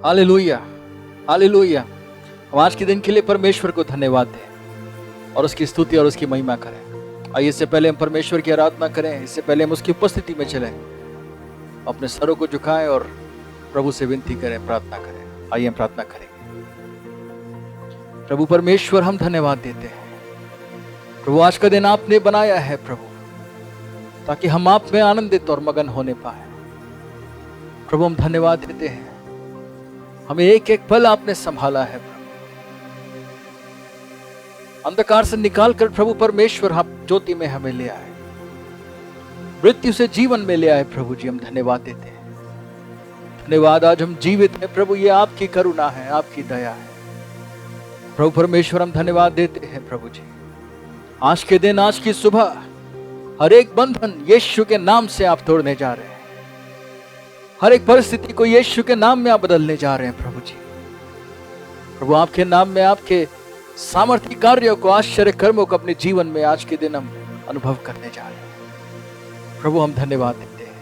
Hallelujah, hallelujah. हम आज के दिन के लिए परमेश्वर को धन्यवाद दें और उसकी स्तुति और उसकी महिमा करें। आइए, इससे पहले हम परमेश्वर की आराधना करें, इससे पहले हम उसकी उपस्थिति में चलें, अपने सरों को झुकाएं और प्रभु से विनती करें, प्रार्थना करें। आइए हम प्रार्थना करेंगे। प्रभु परमेश्वर, हम धन्यवाद देते हैं प्रभु, आज का दिन आपने बनाया है प्रभु, ताकि हम आप में आनंदित और मगन होने पाए। प्रभु हम धन्यवाद देते हैं, हमें एक एक पल आपने संभाला है प्रभु, अंधकार से निकालकर प्रभु परमेश्वर आप ज्योति में हमें ले आए, मृत्यु से जीवन में ले आए। प्रभु जी हम धन्यवाद देते हैं, धन्यवाद। आज हम जीवित हैं प्रभु, ये आपकी करुणा है, आपकी दया है प्रभु परमेश्वर। हम धन्यवाद देते हैं प्रभु जी, आज के दिन, आज की सुबह, हर एक बंधन यीशु के नाम से आप तोड़ने जा रहे हैं, हर एक परिस्थिति को यीशु के नाम में आप बदलने जा रहे हैं प्रभु जी। प्रभु आपके नाम में आपके सामर्थ्य कार्यों को, आश्चर्य कर्मों को अपने जीवन में आज के दिन हम अनुभव करने जा रहे हैं प्रभु। हम धन्यवाद देते हैं,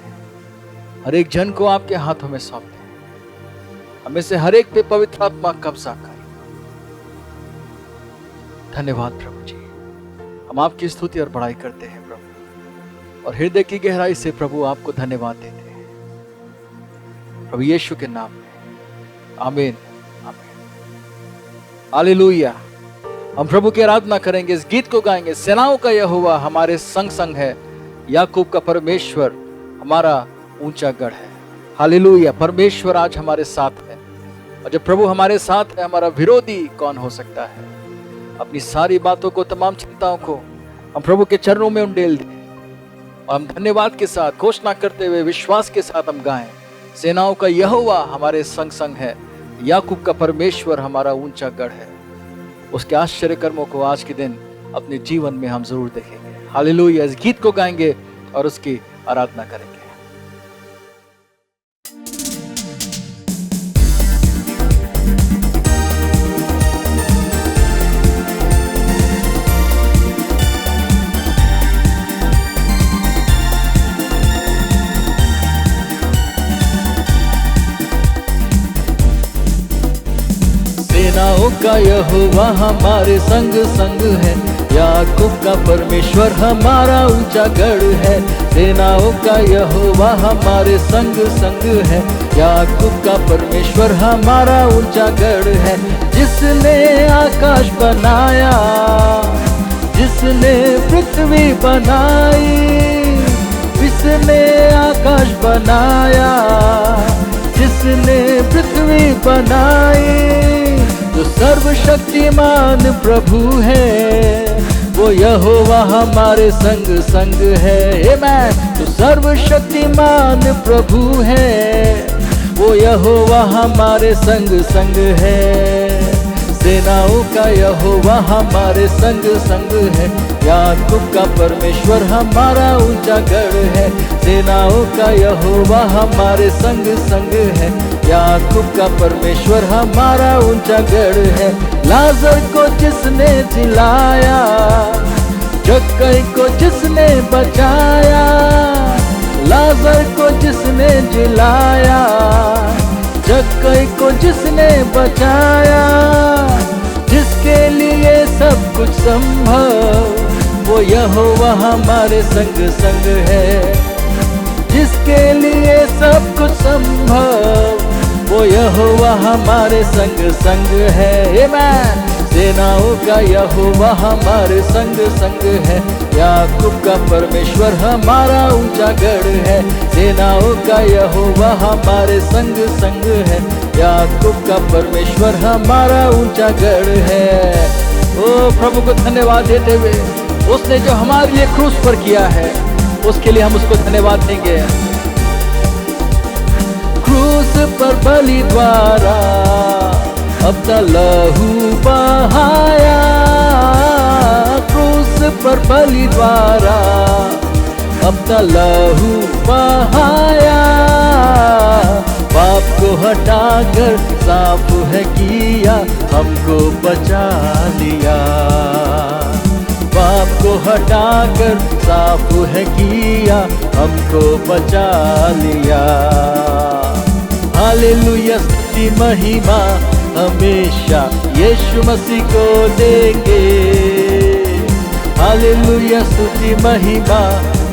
हर एक जन को आपके हाथों में सौंपते हैं, हमें से हर एक पे पवित्र आत्मा कब्जा कर। धन्यवाद प्रभु जी, हम आपकी स्तुति और बड़ाई करते हैं प्रभु, और हृदय की गहराई से प्रभु आपको धन्यवाद देते हैं प्रभु यीशु के नाम में, आमीन, आमीन, हालेलुया। हम प्रभु की आराधना करेंगे, इस गीत को गाएंगे। सेनाओं का यहोवा हमारे संग संग है, याकूब का परमेश्वर हमारा ऊंचा गढ़ है। हालेलुया। परमेश्वर आज हमारे साथ है, और जब प्रभु हमारे साथ है, हमारा विरोधी कौन हो सकता है। अपनी सारी बातों को, तमाम चिंताओं को हम प्रभु के चरणों में उंडेल दें, और हम धन्यवाद के साथ, घोषणा करते हुए, विश्वास के साथ हम गाएं, सेनाओं का यहोवा हमारे संग संग है, याकूब का परमेश्वर हमारा ऊंचा गढ़ है। उसके आश्चर्य कर्मों को आज के दिन अपने जीवन में हम जरूर देखेंगे। हालेलुया। इस गीत को गाएंगे और उसकी आराधना करेंगे। सेनाओं का यहोवा हमारे संग संग है, याकूब का परमेश्वर हमारा ऊंचा गढ़ है। सेनाओं का यहोवा हमारे संग संग है, याकूब का परमेश्वर हमारा ऊंचा गढ़ है। जिसने आकाश बनाया, जिसने पृथ्वी बनाई, जिसने आकाश बनाया, जिसने पृथ्वी बनाई, जो सर्वशक्तिमान प्रभु है, वो यहोवा हमारे संग संग है। आमीन। जो सर्वशक्तिमान प्रभु है, वो यहोवा हमारे संग संग है। सेनाओं का यहोवा हमारे संग संग है, याकूब का परमेश्वर हमारा ऊंचा गढ़ है। सेनाओं का यहोवा हमारे संग संग है, याकूब का परमेश्वर हमारा ऊंचा गढ़ है। लाजर को जिसने जिलाया, जक्कई को जिसने बचाया, लाजर को जिसने जिलाया, जक्कई को जिसने बचाया, जिसके लिए सब कुछ संभव, वो यहोवा हमारे संग संग है। जिसके लिए सब कुछ संभव, वो यहोवा हमारे संग संग है। आमीन। सेनाओं का यहोवा हमारे संग संग है, याकूब का परमेश्वर हमारा ऊंचा गढ़ है। सेनाओं का यहोवा हमारे संग संग है, याकूब का परमेश्वर हमारा ऊंचा गढ़ है। ओ प्रभु को धन्यवाद देते हुए, उसने जो हमारे लिए क्रूस पर किया है, उसके लिए हम उसको धन्यवाद देंगे। क्रूस पर बलि द्वारा अपना लहू बहाया, क्रूस पर बलि द्वारा अपना लहू बहाया। पाप को हटाकर साफ है किया, हमको बचा लिया। पाप को हटाकर साफ है किया, हमको बचा लिया। हालेलुया स्तुति महिमा हमेशा यीशु मसीह को देंगे। हालेलुया स्तुति महिमा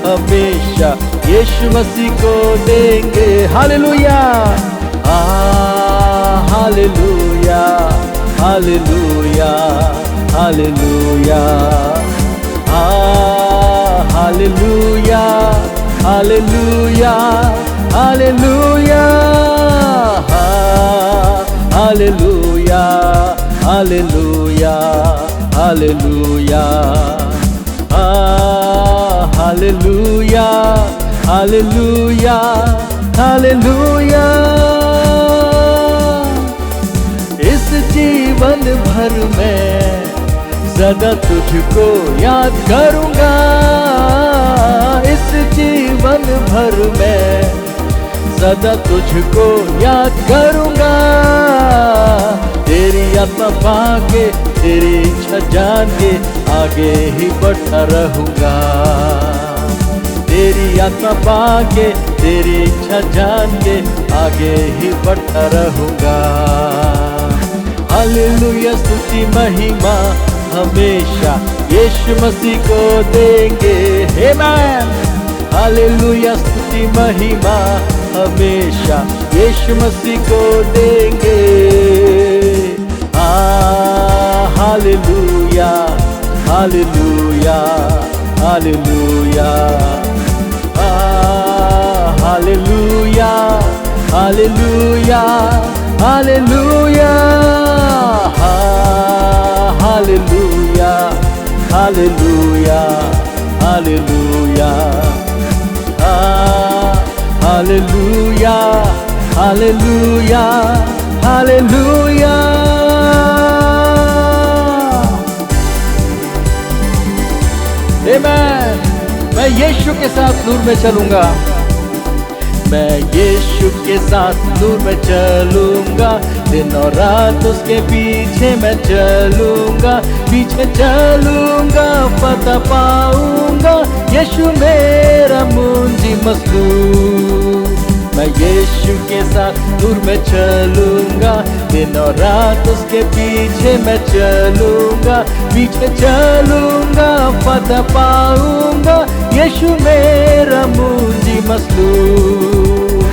हमेशा यीशु मसीह को देंगे। Hallelujah hallelujah hallelujah hallelujah hallelujah hallelujah hallelujah hallelujah hallelujah hallelujah hallelujah hallelujah hallelujah. इस जीवन भर में सदा तुझको याद करूंगा। इस जीवन भर में सदा तुझको याद करूंगा। तेरी आत्मा पाके तेरी इच्छा जान के आगे ही बढ़ता रहूंगा। तेरी आत्मा पाके तेरी इच्छा जान के आगे ही बढ़ता रहूंगा। हालेलुया स्तुति महिमा हमेशा यीशु मसीह को देंगे। आमीन। हालेलुया स्तुति महिमा हमेशा यीशु मसीह को देंगे। Hallelujah hallelujah hallelujah hallelujah hallelujah hallelujah hallelujah hallelujah hallelujah hallelujah hallelujah hallelujah. आमीन। मैं यीशु के साथ नूर में चलूंगा। मैं यीशु के साथ नूर में चलूंगा। दिन और रात उसके पीछे मैं चलूंगा। पीछे चलूंगा पता पाऊंगा। यीशु मेरा मुंजी मसलूब। मैं यीशु के साथ नूर में चलूंगा। दिन और रात उसके पीछे मैं चलूंगा। पीछे चलूंगा पता पाऊंगा। यीशु मेरा मुंजी मसलूब।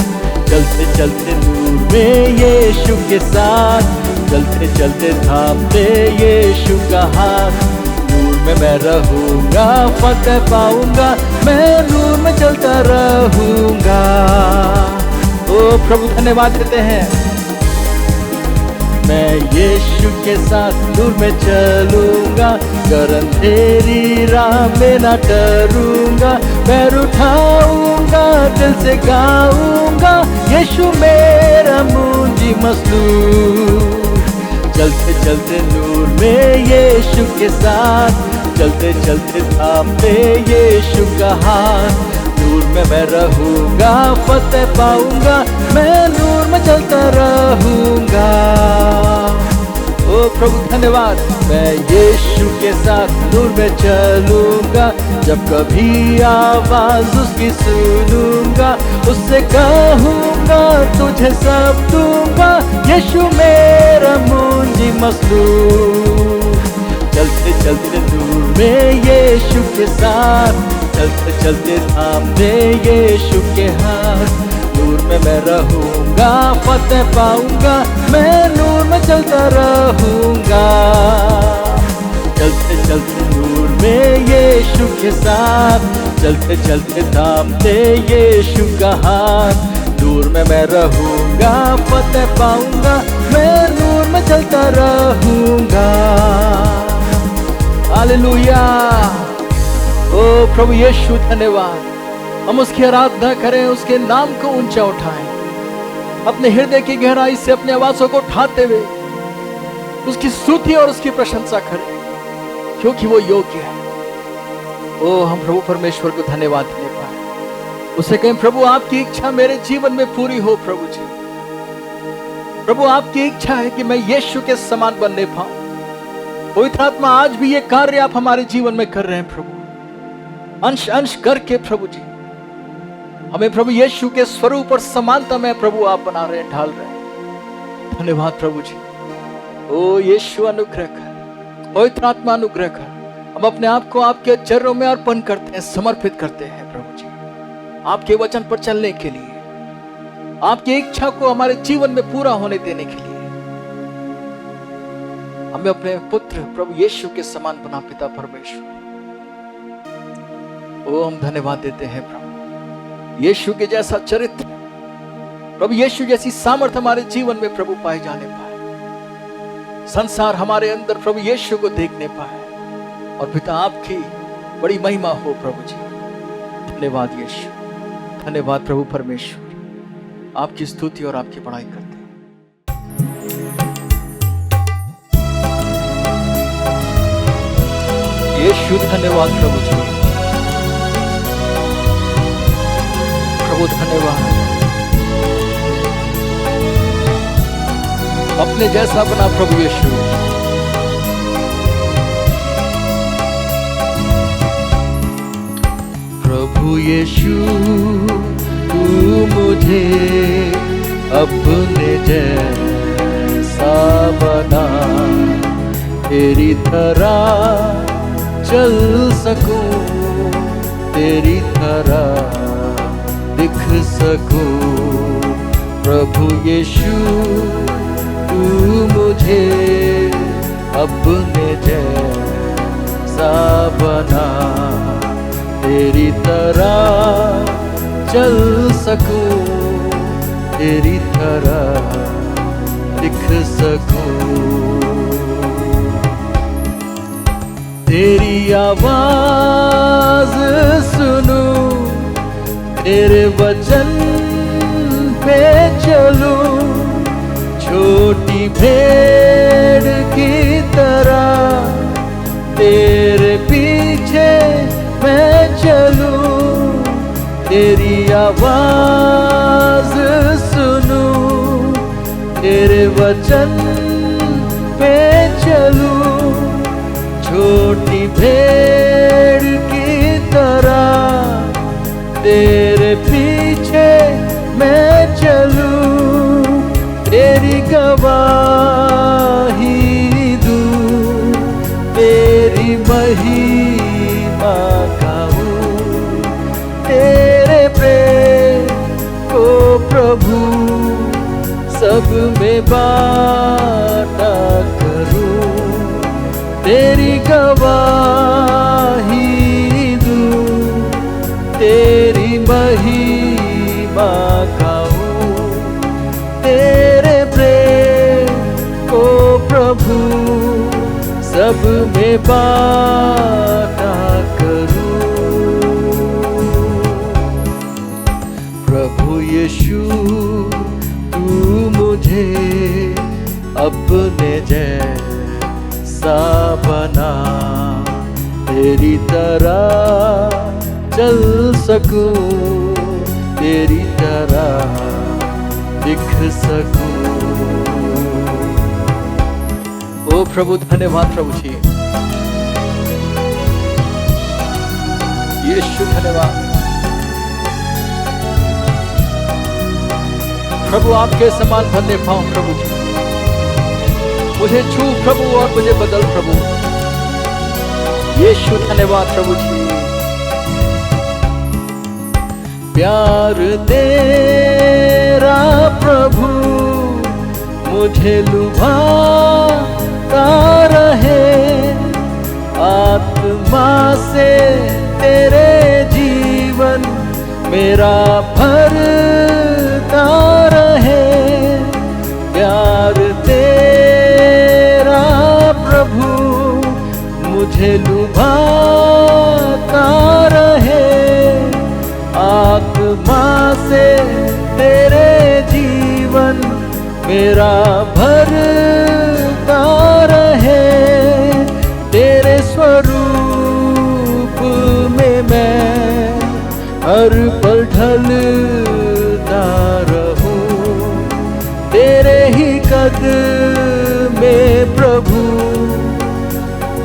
चलते चलते नूर में यीशु के साथ, चलते चलते थामते यीशु का हाथ। नूर में मैं रहूंगा, फतेह पाऊंगा, मैं नूर में चलता रहूंगा। ओ प्रभु धन्यवाद देते हैं। मैं यीशु के साथ नूर में चलूंगा, कर अंधेरी राह में ना डरूंगा। पैर उठाऊंगा, दिल से गाऊंगा, यीशु मेरा मुंजी मसलूब। चलते चलते नूर में यीशु के साथ, चलते चलते थामते यीशु का हाथ। नूर में मैं रहूंगा, फतेह पाऊंगा, मैं नूर में चलता रहूंगा। ओ प्रभु धन्यवाद। मैं यीशु के साथ नूर में चलूंगा, जब कभी आवाज उसकी सुनूंगा, उससे कहूंगा तुझे सब दूंगा, यीशु मेरा मुंजी मसलूब। चलते चलते नूर में यीशु के साथ, चलते चलते थामते यीशु के हाथ। नूर में मैं रहूंगा, फतेह पाऊंगा, मैं नूर में चलता रहूंगा। चलते चलते नूर में यीशु के साथ, चलते चलते थामते यीशु का हाथ। नूर में मैं रहूंगा, फतेह पाऊंगा, मैं नूर में चलता रहूंगा। हालेलुया। ओ प्रभु यीशु धन्यवाद। हम उसकी आराधना करें, उसके नाम को ऊंचा उठाएं, अपने हृदय की गहराई से अपने आवाज़ों को उठाते हुए उसकी स्तुति और उसकी प्रशंसा करें, क्योंकि वो योग्य है। ओ हम प्रभु परमेश्वर को धन्यवाद देने पाए। उसे कहें, प्रभु आपकी इच्छा मेरे जीवन में पूरी हो। प्रभु जी, प्रभु आपकी इच्छा है कि मैं यीशु के समान बनने पाऊं। पवित्र आत्मा आज भी ये कार्य आप हमारे जीवन में कर रहे हैं प्रभु, अंश अंश करके प्रभु जी हमें प्रभु यीशु के स्वरूप और समानता में प्रभु आप बना रहे हैं, ढाल रहे हैं। धन्यवाद प्रभु जी। ओ यीशु अनुग्रह कर, पवित्र आत्मा अनुग्रह कर। हम अपने आप को आपके चरणों में अर्पण करते हैं, समर्पित करते हैं प्रभु जी, आपके वचन पर चलने के लिए, आपकी इच्छा को हमारे जीवन में पूरा होने देने के लिए। हमें अपने पुत्र प्रभु यीशु के समान बना पिता परमेश्वर। ओ हम धन्यवाद देते हैं प्रभु, यीशु के जैसा चरित्र, प्रभु यीशु जैसी सामर्थ्य हमारे जीवन में प्रभु पाए जाने पाए, संसार हमारे अंदर प्रभु यीशु को देखने पाए, और पिता आपकी बड़ी महिमा हो प्रभु जी। धन्यवाद यीशु, धन्यवाद प्रभु परमेश्वर, आपकी स्तुति और आपकी बड़ाई करते हैं। यीशु धन्यवाद प्रभु जी, प्रभु धन्यवाद। अपने जैसा बना प्रभु यीशु। प्रभु यीशु तू मुझे अपने जैसा बना, तेरी तरह चल सकूं, तेरी तरह दिख सकूं। प्रभु यीशु तू मुझे अपने जैसा बना, तेरी तरह चल सकूं, तेरी तरह दिख सकूं। तेरी आवाज सुनूं, तेरे वचन पे चलूं, छोटी भेड़ की तरह तेरे पीछे मैं चलूं। तेरी आवाज सुनूं, तेरे वचन पे चलूं, छोटी भेड़ की तरह तेरे पीछे मैं चलूं। तेरी गवाही दूं, तेरी महिमा गाऊं, तेरे प्रेम को प्रभु सब में बांटा करूं। तेरी गवाही दूं, तेरी महिमा गाऊं, तेरे प्रेम को प्रभु सब में बांटा करूं। प्रभु यीशु तू मुझे अपने जैसा बना, तेरी तरह चल सकूं, तेरी तरह दिख सकूं। ओ प्रभु धन्यवाद प्रभु जी, यीशु धन्यवाद। प्रभु आपके समान बनने पाऊं प्रभु जी, मुझे छू प्रभु और मुझे बदल प्रभु। यीशु धन्यवाद प्रभु जी। प्यार तेरा प्रभु मुझे लुभाता रहे, आत्मा से तेरे जीवन मेरा भरता रहे। प्यार तेरा प्रभु मुझे लुभाता रहे, आत्मा से तेरे जीवन मेरा भरता रहे। तेरे स्वरूप में मैं हर पल ढलता रहूं, तेरे ही कद में प्रभु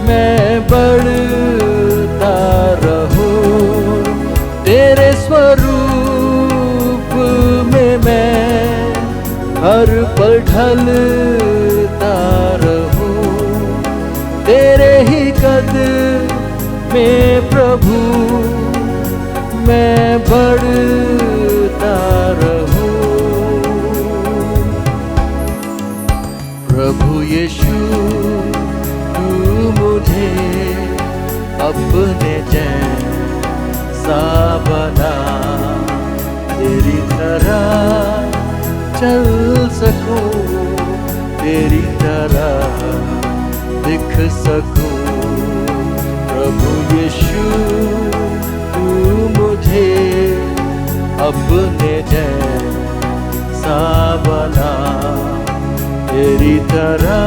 मैं बढ़ता रहूं। तेरे स्वरूप पल ढलता रहूं तेरे ही कदम में प्रभु, मैं बढ़ता रहूं। प्रभु यीशु तू मुझे अपने जैसा बना, तेरी तरह चल सकूं, तेरी तरह दिख सकूं। प्रभु यीशु तू मुझे अपने जैसा बना, तेरी तरह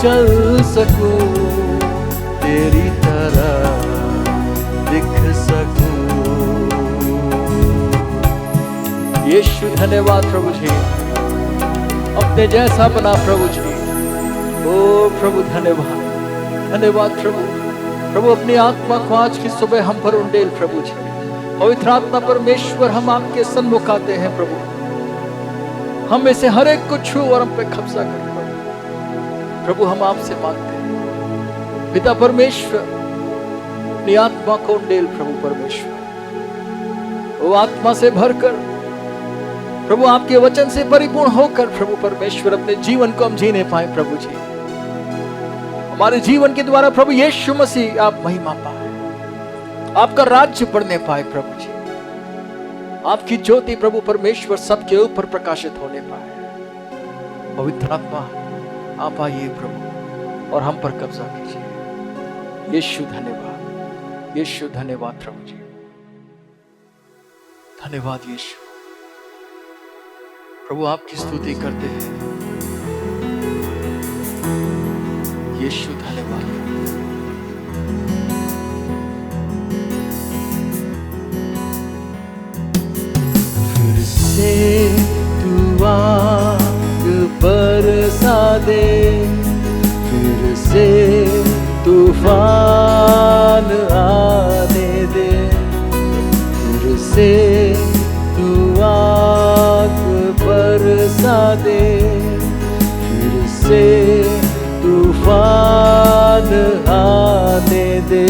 चल सकूं, तेरी तरह दिख सकूं। यीशु धन्यवाद प्रभु जी, अपने जैसा बना प्रभु जी। ओ प्रभु धन्यवाद, धन्यवाद प्रभु। प्रभु अपनी आत्मा को आज की सुबह हम पर उंडेल प्रभु जी। पवित्र आत्मा परमेश्वर हम आपके सन्मुख आते हैं प्रभु, हम में से हर एक को छू और हम पे कब्जा कर प्रभु। प्रभु हम आपसे मांगते हैं पिता परमेश्वर, अपनी आत्मा को उंडेल प्रभु परमेश्वर। वो आत्मा से भरकर प्रभु, आपके वचन से परिपूर्ण होकर प्रभु परमेश्वर अपने जीवन को हम जीने पाए प्रभु जी। हमारे जीवन के द्वारा प्रभु यीशु मसीह आप महिमा पाए, आपका राज्य बढ़ने पाए प्रभु जी। आपकी ज्योति प्रभु परमेश्वर सबके ऊपर प्रकाशित होने पाए। पवित्र आत्मा आप आइए प्रभु और हम पर कब्जा कीजिए। यीशु धन्यवाद, यीशु धन्यवाद प्रभु जी, धन्यवाद यीशु। प्रभु आपकी स्तुति करते हैं। यीशु धन्यवाद। फिर से तू आग बरसा दे, फिर से तूफान आने दे, फिर से तू आग बरसा दे, फिर से तूफान आने दे।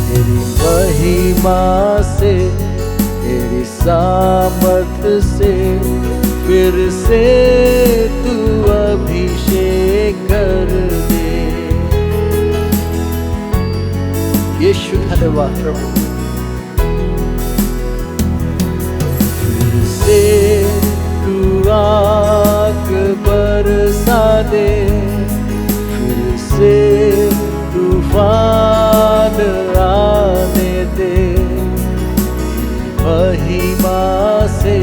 तेरी महिमा से, तेरी सामर्थ से फिर से तू अभिषेक कर दे। यीशु धन्यवाद प्रभु। फिर से तू आग बरसा दे, फिर से तूफान आने दे। महिमा से,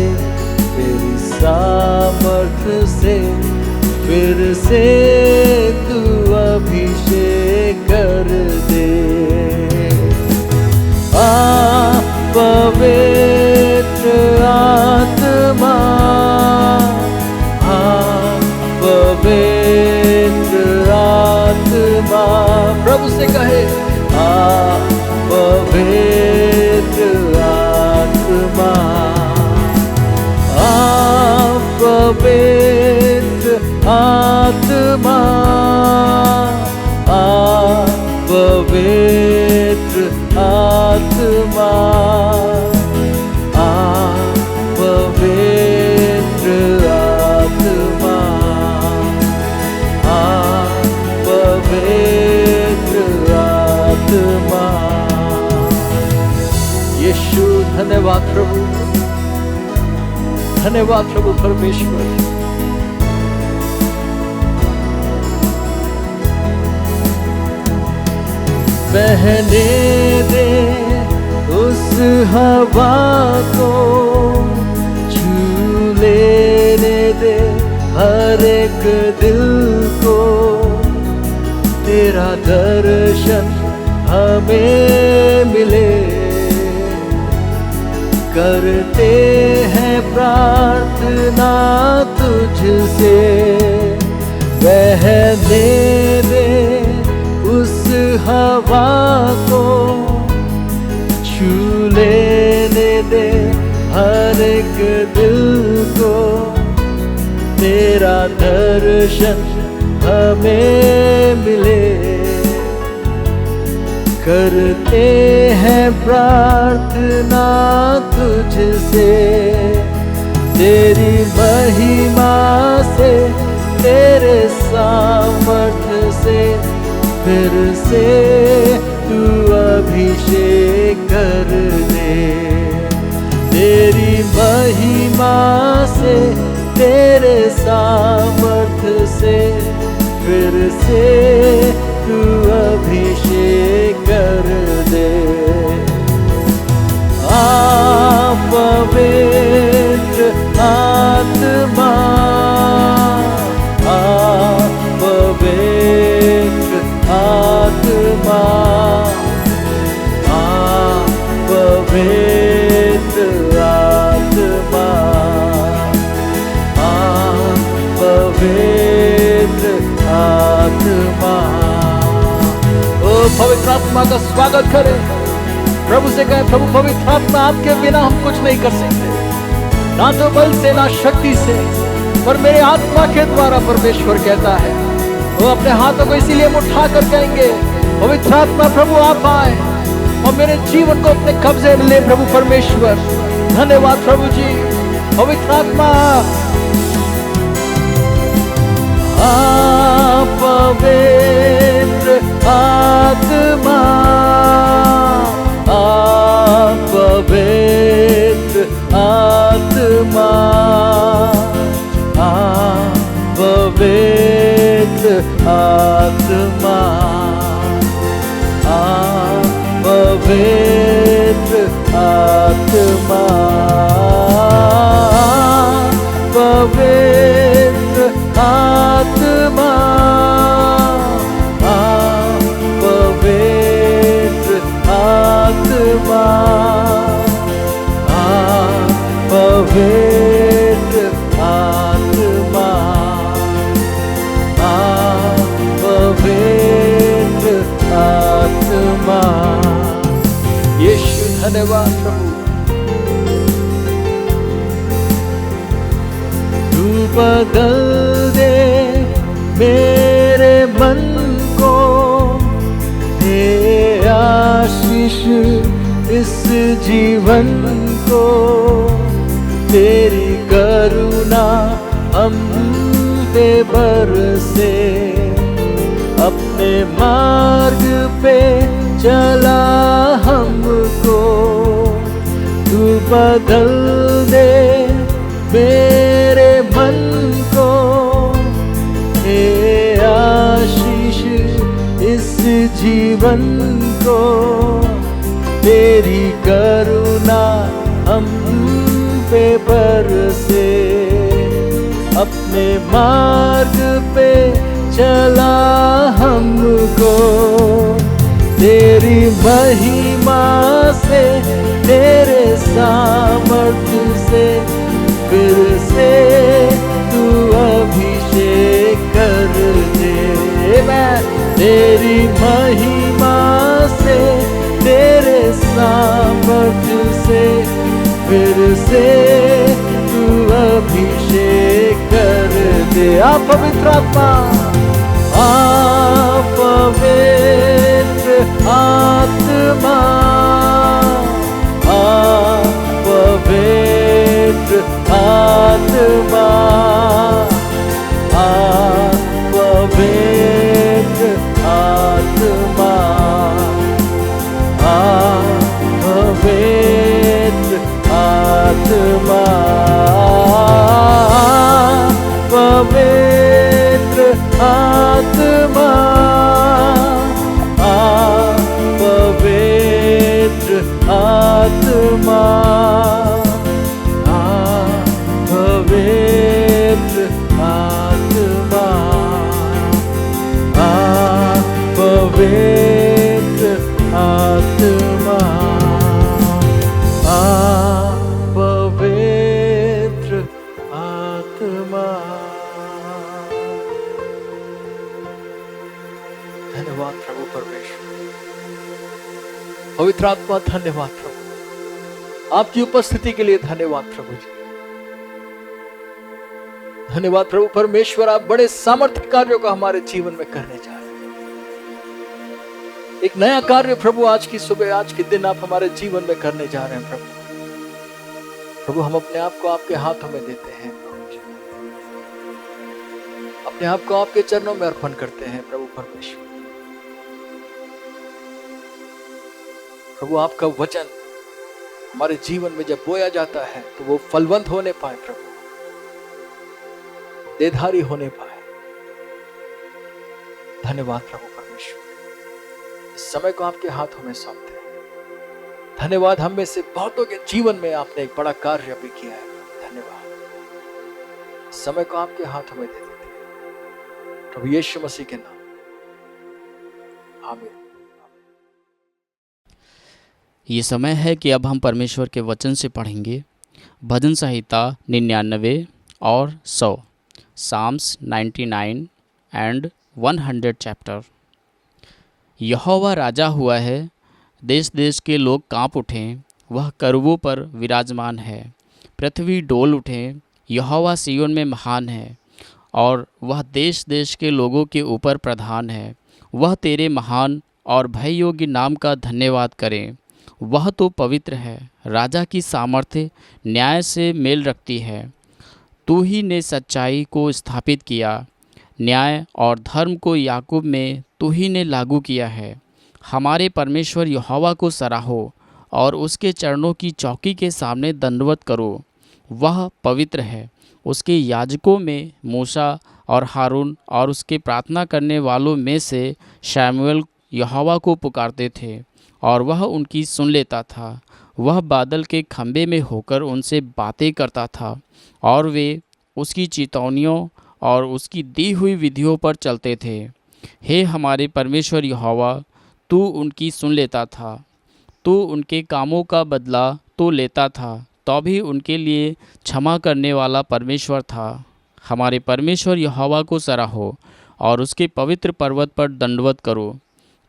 तेरी सामर्थ से फिर से तू अभिषेक कर दे। पवित्र आत्मा, पवित्र आत्मा, प्रभु से कहे पवित्र आत्मा, पवित्र आत्मा, पवित्र आत्मा, पवित्र आत्मा, पवित्र आत्मा। यीशु धन्यवाद प्रभु, धन्यवाद प्रभु परमेश्वर। बहने दे उस हवा को, छू लेने दे हर एक दिल को। तेरा दर्शन हमें मिले, करते हैं प्रार्थना तुझसे। बहने दे उस हवा को, छू लेने दे हर एक दिल को। तेरा दर्शन हमें मिले। करते हैं प्रार्थना तुझसे, तेरी महिमा से, तेरे सामर्थ्य से फिर से तू अभिषेक कर दे। तेरी महिमा से, तेरे सामर्थ्य से फिर से तू अभिषेक कर दे। पवित्र आत्मा, पवित्र आत्मा, पवित्र आत्मा, पवित्र आत्मा। ओ पवित्र आत्मा का स्वागत करें। प्रभु से कहें, प्रभु पवित्र आत्मा, आपके बिना हम कुछ नहीं कर सकते, ना तो बल से ना शक्ति से, पर मेरे आत्मा के द्वारा परमेश्वर कहता है। वो अपने हाथों को इसीलिए हम उठा कर कहेंगे, पवित्र आत्मा प्रभु आप आए और मेरे जीवन को अपने कब्जे में ले। प्रभु परमेश्वर धन्यवाद प्रभु जी। पवित्र आत्मा, पवित्र आत्मा, पवित्र आत्मा, पवित्र आत्मा, पवित्र आत्मा, पवित्र आत्मा, पवित्र आत्मा, पवित्र आत्मा, पवित्र आत्मा। यीशु धन्यवाद प्रभु। तू बदल दे मेरे मन को, दे आशीष इस जीवन को। तेरी करुणा हम पे बरसे, अपने मार्ग पे चला हमको। तू बदल दे मेरे मन को, दे आशीष इस जीवन को। तेरी करुणा हम पे बरसे, अपने मार्ग पे चला हमको। तेरी महिमा से, तेरे सामर्थ्य से फिर से तू अभिषेक कर दे। मैं तेरी महिमा से, तेरे सामर्थ्य से फिर से तू अभिषेक कर दे। आप पवित्र आत्मा, आप पवित्र आत्मा, आप पवित्र आत्मा, आप पवित्र आत्मा, आप पवित्र आत्मा, पवित्र आत्मा, पवित्र आत्मा, पवित्र आत्मा, पवित्र आत्मा, पवित्र आत्मा। धन्यवाद प्रभु परमेश्वर। पवित्र आत्मा धन्यवाद प्रभु, आपकी उपस्थिति के लिए धन्यवाद प्रभु जी। धन्यवाद प्रभु परमेश्वर, आप बड़े सामर्थ्य कार्यों को हमारे जीवन में करने जा रहे हैं। एक नया कार्य प्रभु आज की सुबह, आज के दिन आप हमारे जीवन में करने जा रहे हैं प्रभु। प्रभु हम अपने आप को आपके हाथों में देते हैं प्रभु जी, अपने आप को आपके चरणों में अर्पण करते हैं प्रभु परमेश्वर। प्रभु आपका वचन हमारे जीवन में जब बोया जाता है तो वो फलवंत होने पाए प्रभु, देधारी होने पाए। धन्यवाद प्रभु परमेश्वर, इस समय को आपके हाथों में सौंपते हैं। धन्यवाद, हम में से बहुतों के जीवन में आपने एक बड़ा कार्य भी किया है। धन्यवाद, इस समय को आपके हाथों में दे देते हैं प्रभु यीशु मसीह के नाम, आमीन। ये समय है कि अब हम परमेश्वर के वचन से पढ़ेंगे भजन संहिता 99 और 100, साम्स 99 एंड 100 चैप्टर। यहोवा राजा हुआ है, देश देश के लोग कांप उठें, वह करूबों पर विराजमान है। पृथ्वी डोल उठे, यहोवा सिय्योन में महान है, और वह देश देश के लोगों के ऊपर प्रधान है। वह तेरे महान और भय योग्य नाम का धन्यवाद करें। वह तो पवित्र है, राजा की सामर्थ्य न्याय से मेल रखती है। तू ही ने सच्चाई को स्थापित किया, न्याय और धर्म को याकूब में तू ही ने लागू किया है। हमारे परमेश्वर यहोवा को सराहो और उसके चरणों की चौकी के सामने दंडवत करो। वह पवित्र है। उसके याजकों में मूसा और हारून और उसके प्रार्थना करने वालों में से शमूएल यहोवा को पुकारते थे और वह उनकी सुन लेता था। वह बादल के खंभे में होकर उनसे बातें करता था और वे उसकी चेतावनियों और उसकी दी हुई विधियों पर चलते थे। हे हमारे परमेश्वर यहोवा, तू उनकी सुन लेता था। तू उनके कामों का बदला तो लेता था, तो भी उनके लिए क्षमा करने वाला परमेश्वर था। हमारे परमेश्वर यहोवा को सराहो और उसके पवित्र पर्वत पर दंडवत करो,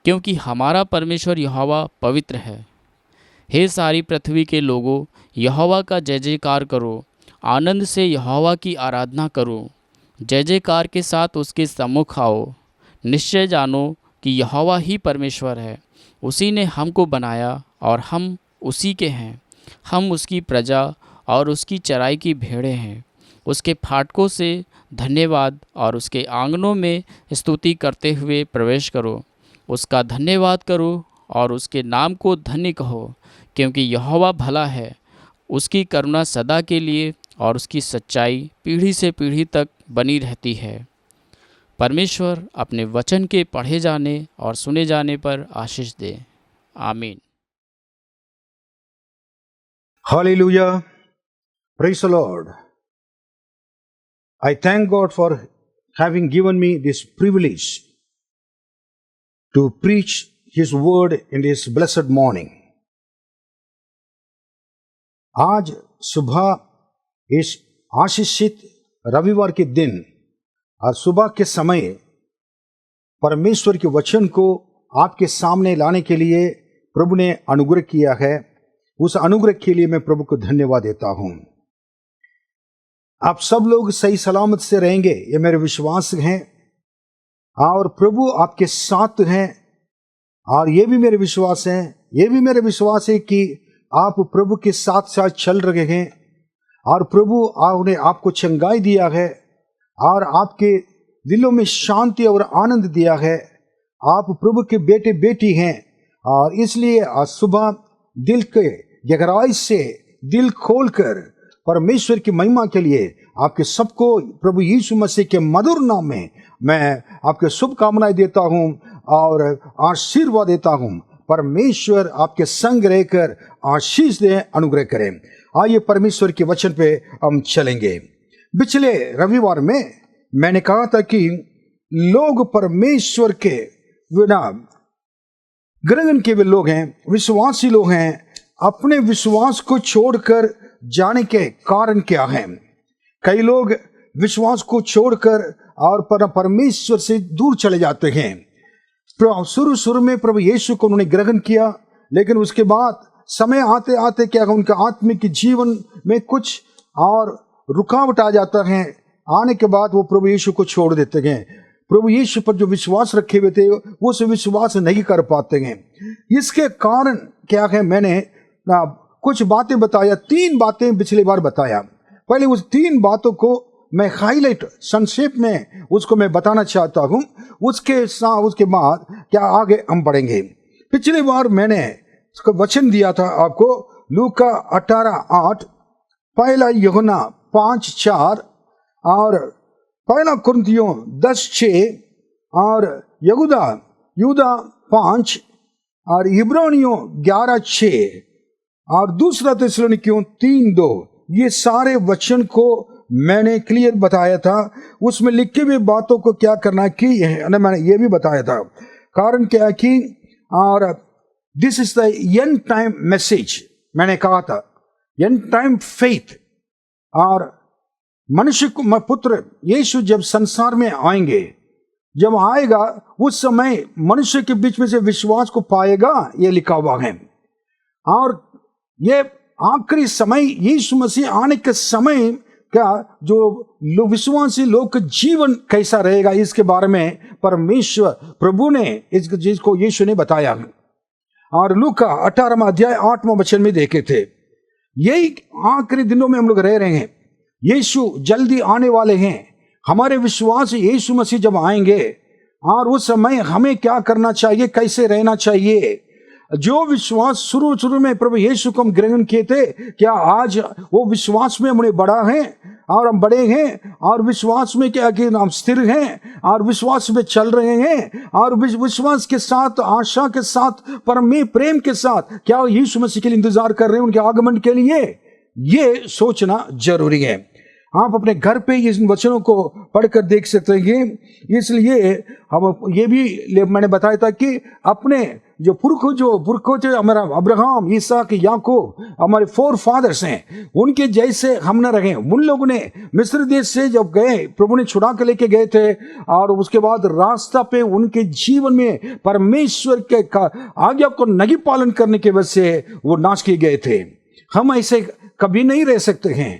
क्योंकि हमारा परमेश्वर यहोवा पवित्र है। हे सारी पृथ्वी के लोगों, यहोवा का जय जयकार करो, आनंद से यहोवा की आराधना करो। जय जयकार के साथ उसके सम्मुख आओ। निश्चय जानो कि यहोवा ही परमेश्वर है। उसी ने हमको बनाया और हम उसी के हैं। हम उसकी प्रजा और उसकी चराई की भेड़ें हैं। उसके फाटकों से धन्यवाद और उसके आंगनों में स्तुति करते हुए प्रवेश करो। उसका धन्यवाद करो और उसके नाम को धन्य कहो, क्योंकि यहोवा भला है। उसकी करुणा सदा के लिए और उसकी सच्चाई पीढ़ी से पीढ़ी तक बनी रहती है। परमेश्वर अपने वचन के पढ़े जाने और सुने जाने पर आशीष दे। आमीन। Hallelujah. Praise the Lord. I thank God for having given me this privilege to preach His word in this blessed morning. आज सुबह इस आशीषित रविवार के दिन और सुबह के समय परमेश्वर के वचन को आपके सामने लाने के लिए प्रभु ने अनुग्रह किया है। उस अनुग्रह के लिए मैं प्रभु को धन्यवाद देता हूं। आप सब लोग सही सलामत से रहेंगे, ये मेरे विश्वास है, और प्रभु आपके साथ हैं। और ये भी मेरे विश्वास है कि आप प्रभु के साथ साथ चल रहे हैं और प्रभु ने आपको चंगाई दिया है और आपके दिलों में शांति और आनंद दिया है। आप प्रभु के बेटे बेटी हैं और इसलिए आज सुबह दिल के गहराई से दिल खोलकर परमेश्वर की महिमा के लिए आपके सबको प्रभु यीशु मसीह के मधुर नाम में मैं आपके शुभकामनाएं देता हूं और आशीर्वाद देता हूं। परमेश्वर आपके संग रहकर आशीष दे, अनुग्रह करें। आइए परमेश्वर के वचन पे हम चलेंगे। पिछले रविवार में मैंने कहा था कि लोग परमेश्वर के बिना ग्रहण के वे लोग हैं, विश्वासी लोग हैं। अपने विश्वास को छोड़कर जाने के कारण क्या है? कई लोग विश्वास को छोड़कर और परमेश्वर से दूर चले जाते हैं। शुरू में प्रभु यीशु को उन्होंने ग्रहण किया, लेकिन उसके बाद समय आते आते क्या उनका आत्मिक जीवन में कुछ और रुकावट आ जाता है। आने के बाद वो प्रभु यीशु को छोड़ देते हैं। प्रभु यीशु पर जो विश्वास रखे हुए थे वो उस विश्वास नहीं कर पाते हैं। इसके कारण क्या है, मैंने कुछ बातें बताया, 3 बातें पिछली बार बताया। पहले उस 3 बातों को मैं हाईलाइट संक्षेप में उसको मैं बताना चाहता हूं। उसके बाद क्या आगे हम बढ़ेंगे। पिछली बार मैंने उसका वचन दिया था आपको, लूका 18:8, पहला यूहन्ना 5:4 और पहला कुरिन्थियों 10:6 और यहूदा 5 और इब्रानियों 11:6 और दूसरा थिस्सलुनीकियों 3:2। ये सारे वचन को मैंने क्लियर बताया था। उसमें लिखे हुए बातों को क्या करना की है मैंने ये भी बताया था। कारण क्या है कि और this is the end time message. मैंने कहा था एंड टाइम फेथ, और मनुष्य को पुत्र यीशु जब संसार में आएंगे, जब आएगा उस समय मनुष्य के बीच में से विश्वास को पाएगा, ये लिखा हुआ है। और ये आखिरी समय यीशु मसीह आने के समय क्या जो विश्वासी लोग का जीवन कैसा रहेगा, इसके बारे में परमेश्वर प्रभु ने इस चीज को यीशु ने बताया। और लूका 18वां अध्याय 8वां वचन में देखे थे, यही आखिरी दिनों में हम लोग रह रहे हैं। यीशु जल्दी आने वाले हैं। हमारे विश्वास यीशु मसीह जब आएंगे और उस समय हमें क्या करना चाहिए, कैसे रहना चाहिए। जो विश्वास शुरू में प्रभु यीशु को हम ग्रहण किए थे, क्या आज वो विश्वास में हमने बढ़ा है और हम बड़े हैं, और विश्वास में क्या कि हम स्थिर हैं और विश्वास में चल रहे हैं, और विश्वास के साथ, आशा के साथ, परम प्रेम के साथ क्या यीशु मसीह के लिए इंतजार कर रहे हैं, उनके आगमन के लिए। ये सोचना जरूरी है। आप अपने घर पे इन वचनों को पढ़कर देख सकते हैं। इसलिए हम ये भी मैंने बताया था कि अपने जो पुरखों थे, हमारा अब्राहम, इसहाक, याकूब, हमारे 4 फादर्स हैं, उनके जैसे हम न रहे। उन लोगों ने मिस्र देश से जब गए, प्रभु ने छुड़ा के लेके गए थे, और उसके बाद रास्ता पे उनके जीवन में परमेश्वर के आज्ञा को नहीं पालन करने की वजह से वो नाश किए गए थे। हम ऐसे कभी नहीं रह सकते हैं।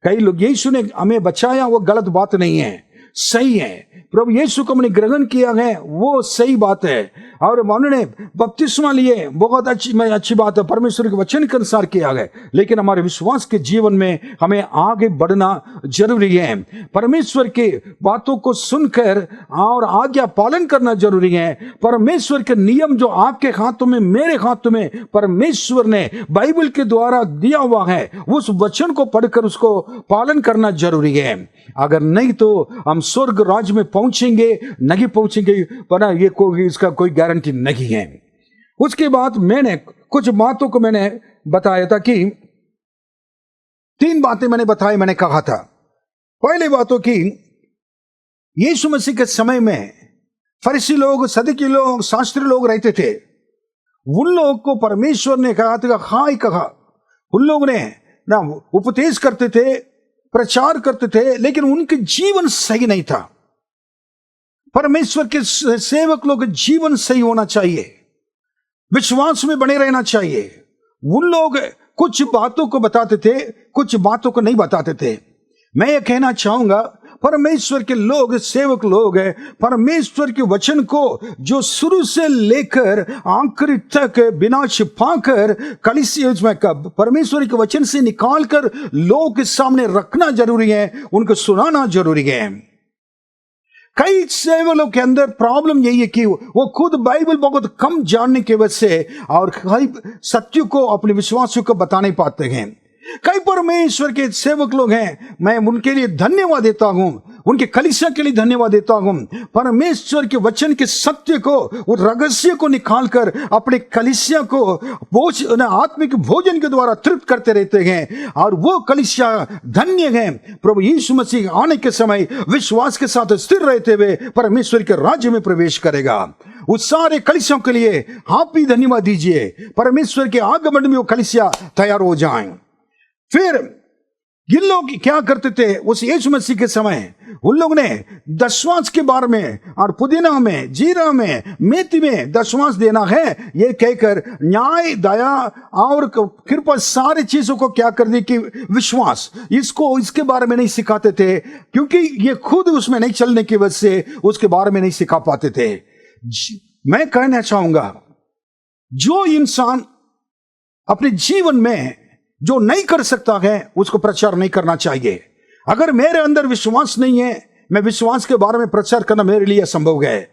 कई लोग, यीशु ने हमें बचाया, वो गलत बात नहीं है, सही है। प्रभु यीशु को हमने ग्रहण किया है, वो सही बात है। और उन्होंने बपतिस्मा लिए, बहुत अच्छी बात है, परमेश्वर के वचन के अनुसार किया गया। लेकिन हमारे विश्वास के जीवन में हमें आगे बढ़ना जरूरी है। परमेश्वर के बातों को सुनकर और आज्ञा पालन करना जरूरी है। परमेश्वर के नियम जो आपके हाथों में, मेरे हाथों में परमेश्वर ने बाइबल के द्वारा दिया हुआ है, उस वचन को पढ़कर उसको पालन करना जरूरी है। अगर नहीं तो हम स्वर्ग राज्य में पहुंचेंगे नहीं पहुंचेंगे, पर ये इसका कोई गारंटी नहीं है। उसके बाद मैंने कुछ बातों को मैंने बताया था कि 3 बातें मैंने बताई। मैंने कहा था पहले बातों की, यीशु मसीह के समय में फरीसी लोग, सदूकी लोग, शास्त्री लोग रहते थे। उन लोगों को परमेश्वर ने कहा, उन लोगों ने ना उपदेश करते थे, प्रचार करते थे, लेकिन उनके जीवन सही नहीं था। परमेश्वर के सेवक लोग का जीवन सही होना चाहिए, विश्वास में बने रहना चाहिए। उन लोग कुछ बातों को बताते थे, कुछ बातों को नहीं बताते थे। मैं ये कहना चाहूंगा, परमेश्वर के लोग, सेवक लोग हैं, परमेश्वर के वचन को जो शुरू से लेकर आखिरी तक बिना छिपाकर कलीसिया में परमेश्वर के वचन से निकालकर लोगों के सामने रखना जरूरी है, उनको सुनाना जरूरी है। कई सेवकों के अंदर प्रॉब्लम यही है कि वो खुद बाइबल बहुत कम जानने की वजह से और कई सत्य को अपने विश्वासियों को बता नहीं पाते हैं। कई परमेश्वर के सेवक लोग हैं, मैं उनके लिए धन्यवाद देता हूं, उनके कलीसिया के लिए धन्यवाद देता हूं। परमेश्वर के वचन के सत्य को, वो रहस्य को निकालकर अपने कलीसिया को आत्मिक भोजन के द्वारा तृप्त करते रहते हैं, और वो कलीसिया धन्य है। प्रभु यीशु मसीह आने के समय विश्वास के साथ स्थिर रहते हुए परमेश्वर के राज्य में प्रवेश करेगा। उस सारे कलीसियों के लिए आप भी धन्यवाद दीजिए। परमेश्वर के आगमन में वो कलीसिया तैयार हो जाएं। फिर ये लोग क्या करते थे उस यीशु मसीह के समय? उन लोग ने दशमांश के बारे में और पुदीना में, जीरा में, मेथी में दशमांश देना है ये कहकर न्याय, दया और कृपा सारी चीजों को क्या करने की विश्वास, इसको इसके बारे में नहीं सिखाते थे, क्योंकि ये खुद उसमें नहीं चलने की वजह से उसके बारे में नहीं सिखा पाते थे। मैं कहना चाहूंगा, जो इंसान अपने जीवन में जो नहीं कर सकता है उसको प्रचार नहीं करना चाहिए। अगर मेरे अंदर विश्वास नहीं है, मैं विश्वास के बारे में प्रचार करना मेरे लिए असंभव है।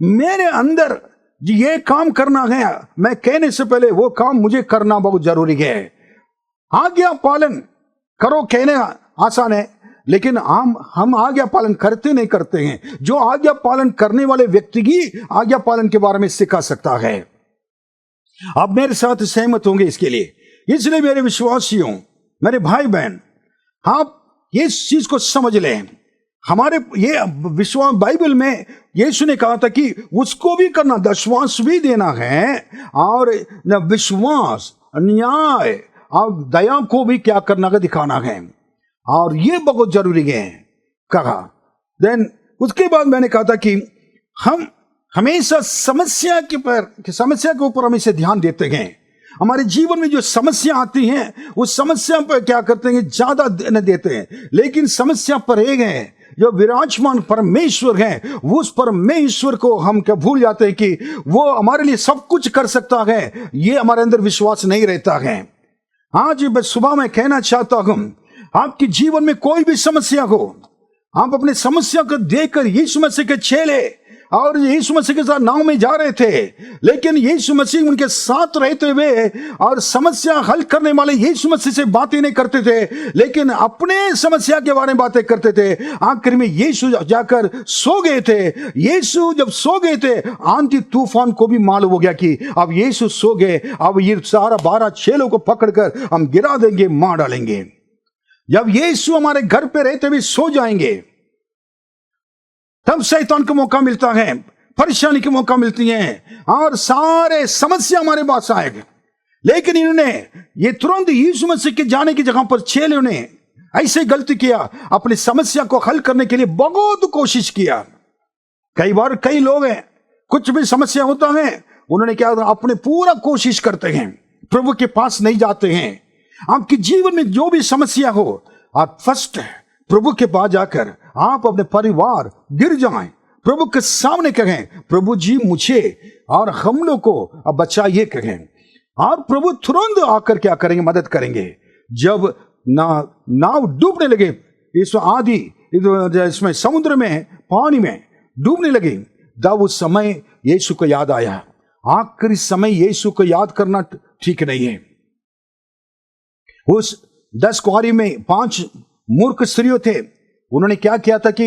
मेरे अंदर ये काम करना है, मैं कहने से पहले वो काम मुझे करना बहुत जरूरी है। आज्ञा पालन करो कहने आसान है, लेकिन हम आज्ञा पालन करते नहीं करते हैं। जो आज्ञा पालन करने वाले व्यक्ति ही आज्ञा पालन के बारे में सिखा सकता है। आप मेरे साथ सहमत होंगे इसके लिए। इसलिए मेरे विश्वासियों, मेरे भाई बहन, आप ये चीज को समझ लें। हमारे ये विश्वास, बाइबल में यीशु ने कहा था कि उसको भी करना, दशमांश भी देना है, और विश्वास, न्याय और दया को भी क्या करना है, दिखाना है, और ये बहुत जरूरी है कहा। देन उसके बाद मैंने कहा था कि हम हमेशा समस्या के ऊपर हमेशा ध्यान देते हैं। हमारे जीवन में जो समस्या आती हैं उस समस्या पर क्या करते हैं, ज्यादा न देते हैं, लेकिन समस्या पर एक है जो विराजमान परमेश्वर है, उस परमेश्वर को हम क्या भूल जाते हैं कि वो हमारे लिए सब कुछ कर सकता है। ये हमारे अंदर विश्वास नहीं रहता है। आज सुबह मैं कहना चाहता हूं, आपके जीवन में कोई भी समस्या हो, आप अपने समस्या को देखकर यीशु मसीह के चेले और यीशु मसीह के साथ नाव में जा रहे थे, लेकिन यीशु मसीह उनके साथ रहते हुए और समस्या हल करने वाले यीशु मसीह से बातें नहीं करते थे, लेकिन अपने समस्या के बारे में बातें करते थे। आखिर में यीशु जाकर सो गए थे। यीशु जब सो गए थे, आंधी तूफान को भी मालूम हो गया कि अब यीशु सो गए, अब ये सारा 12 चेलों को पकड़कर हम गिरा देंगे, मार डालेंगे। जब यीशु हमारे घर पे रहते हुए सो जाएंगे, तब शैतान को मौका मिलता है, परेशानी की मौका मिलती है, और सारे समस्या हमारे पास आएगा। लेकिन इन्होंने ये तुरंत यीशु मसीह के जाने की जगह पर चेलों ने ऐसे गलती किया, अपनी समस्या को हल करने के लिए बहुत कोशिश किया। कई बार कई लोग हैं, कुछ भी समस्या होता है, उन्होंने क्या, अपने पूरा कोशिश करते हैं, प्रभु के पास नहीं जाते हैं। आपके जीवन में जो भी समस्या हो, आप फर्स्ट प्रभु के पास जाकर आप अपने परिवार गिर जाएं, प्रभु के सामने कहें, प्रभु जी मुझे और हम लोग को अब बचाइए कहें, और प्रभु तुरंत आकर क्या करेंगे, मदद करेंगे। जब नाव डूबने लगे, इसमें समुद्र में, पानी में डूबने लगे, तब उस समय यीशु को याद आया। आखिरी समय यीशु को याद करना ठीक नहीं है। उस 10 कुंवारी में 5 मूर्ख स्त्रियों थे। उन्होंने क्या किया था कि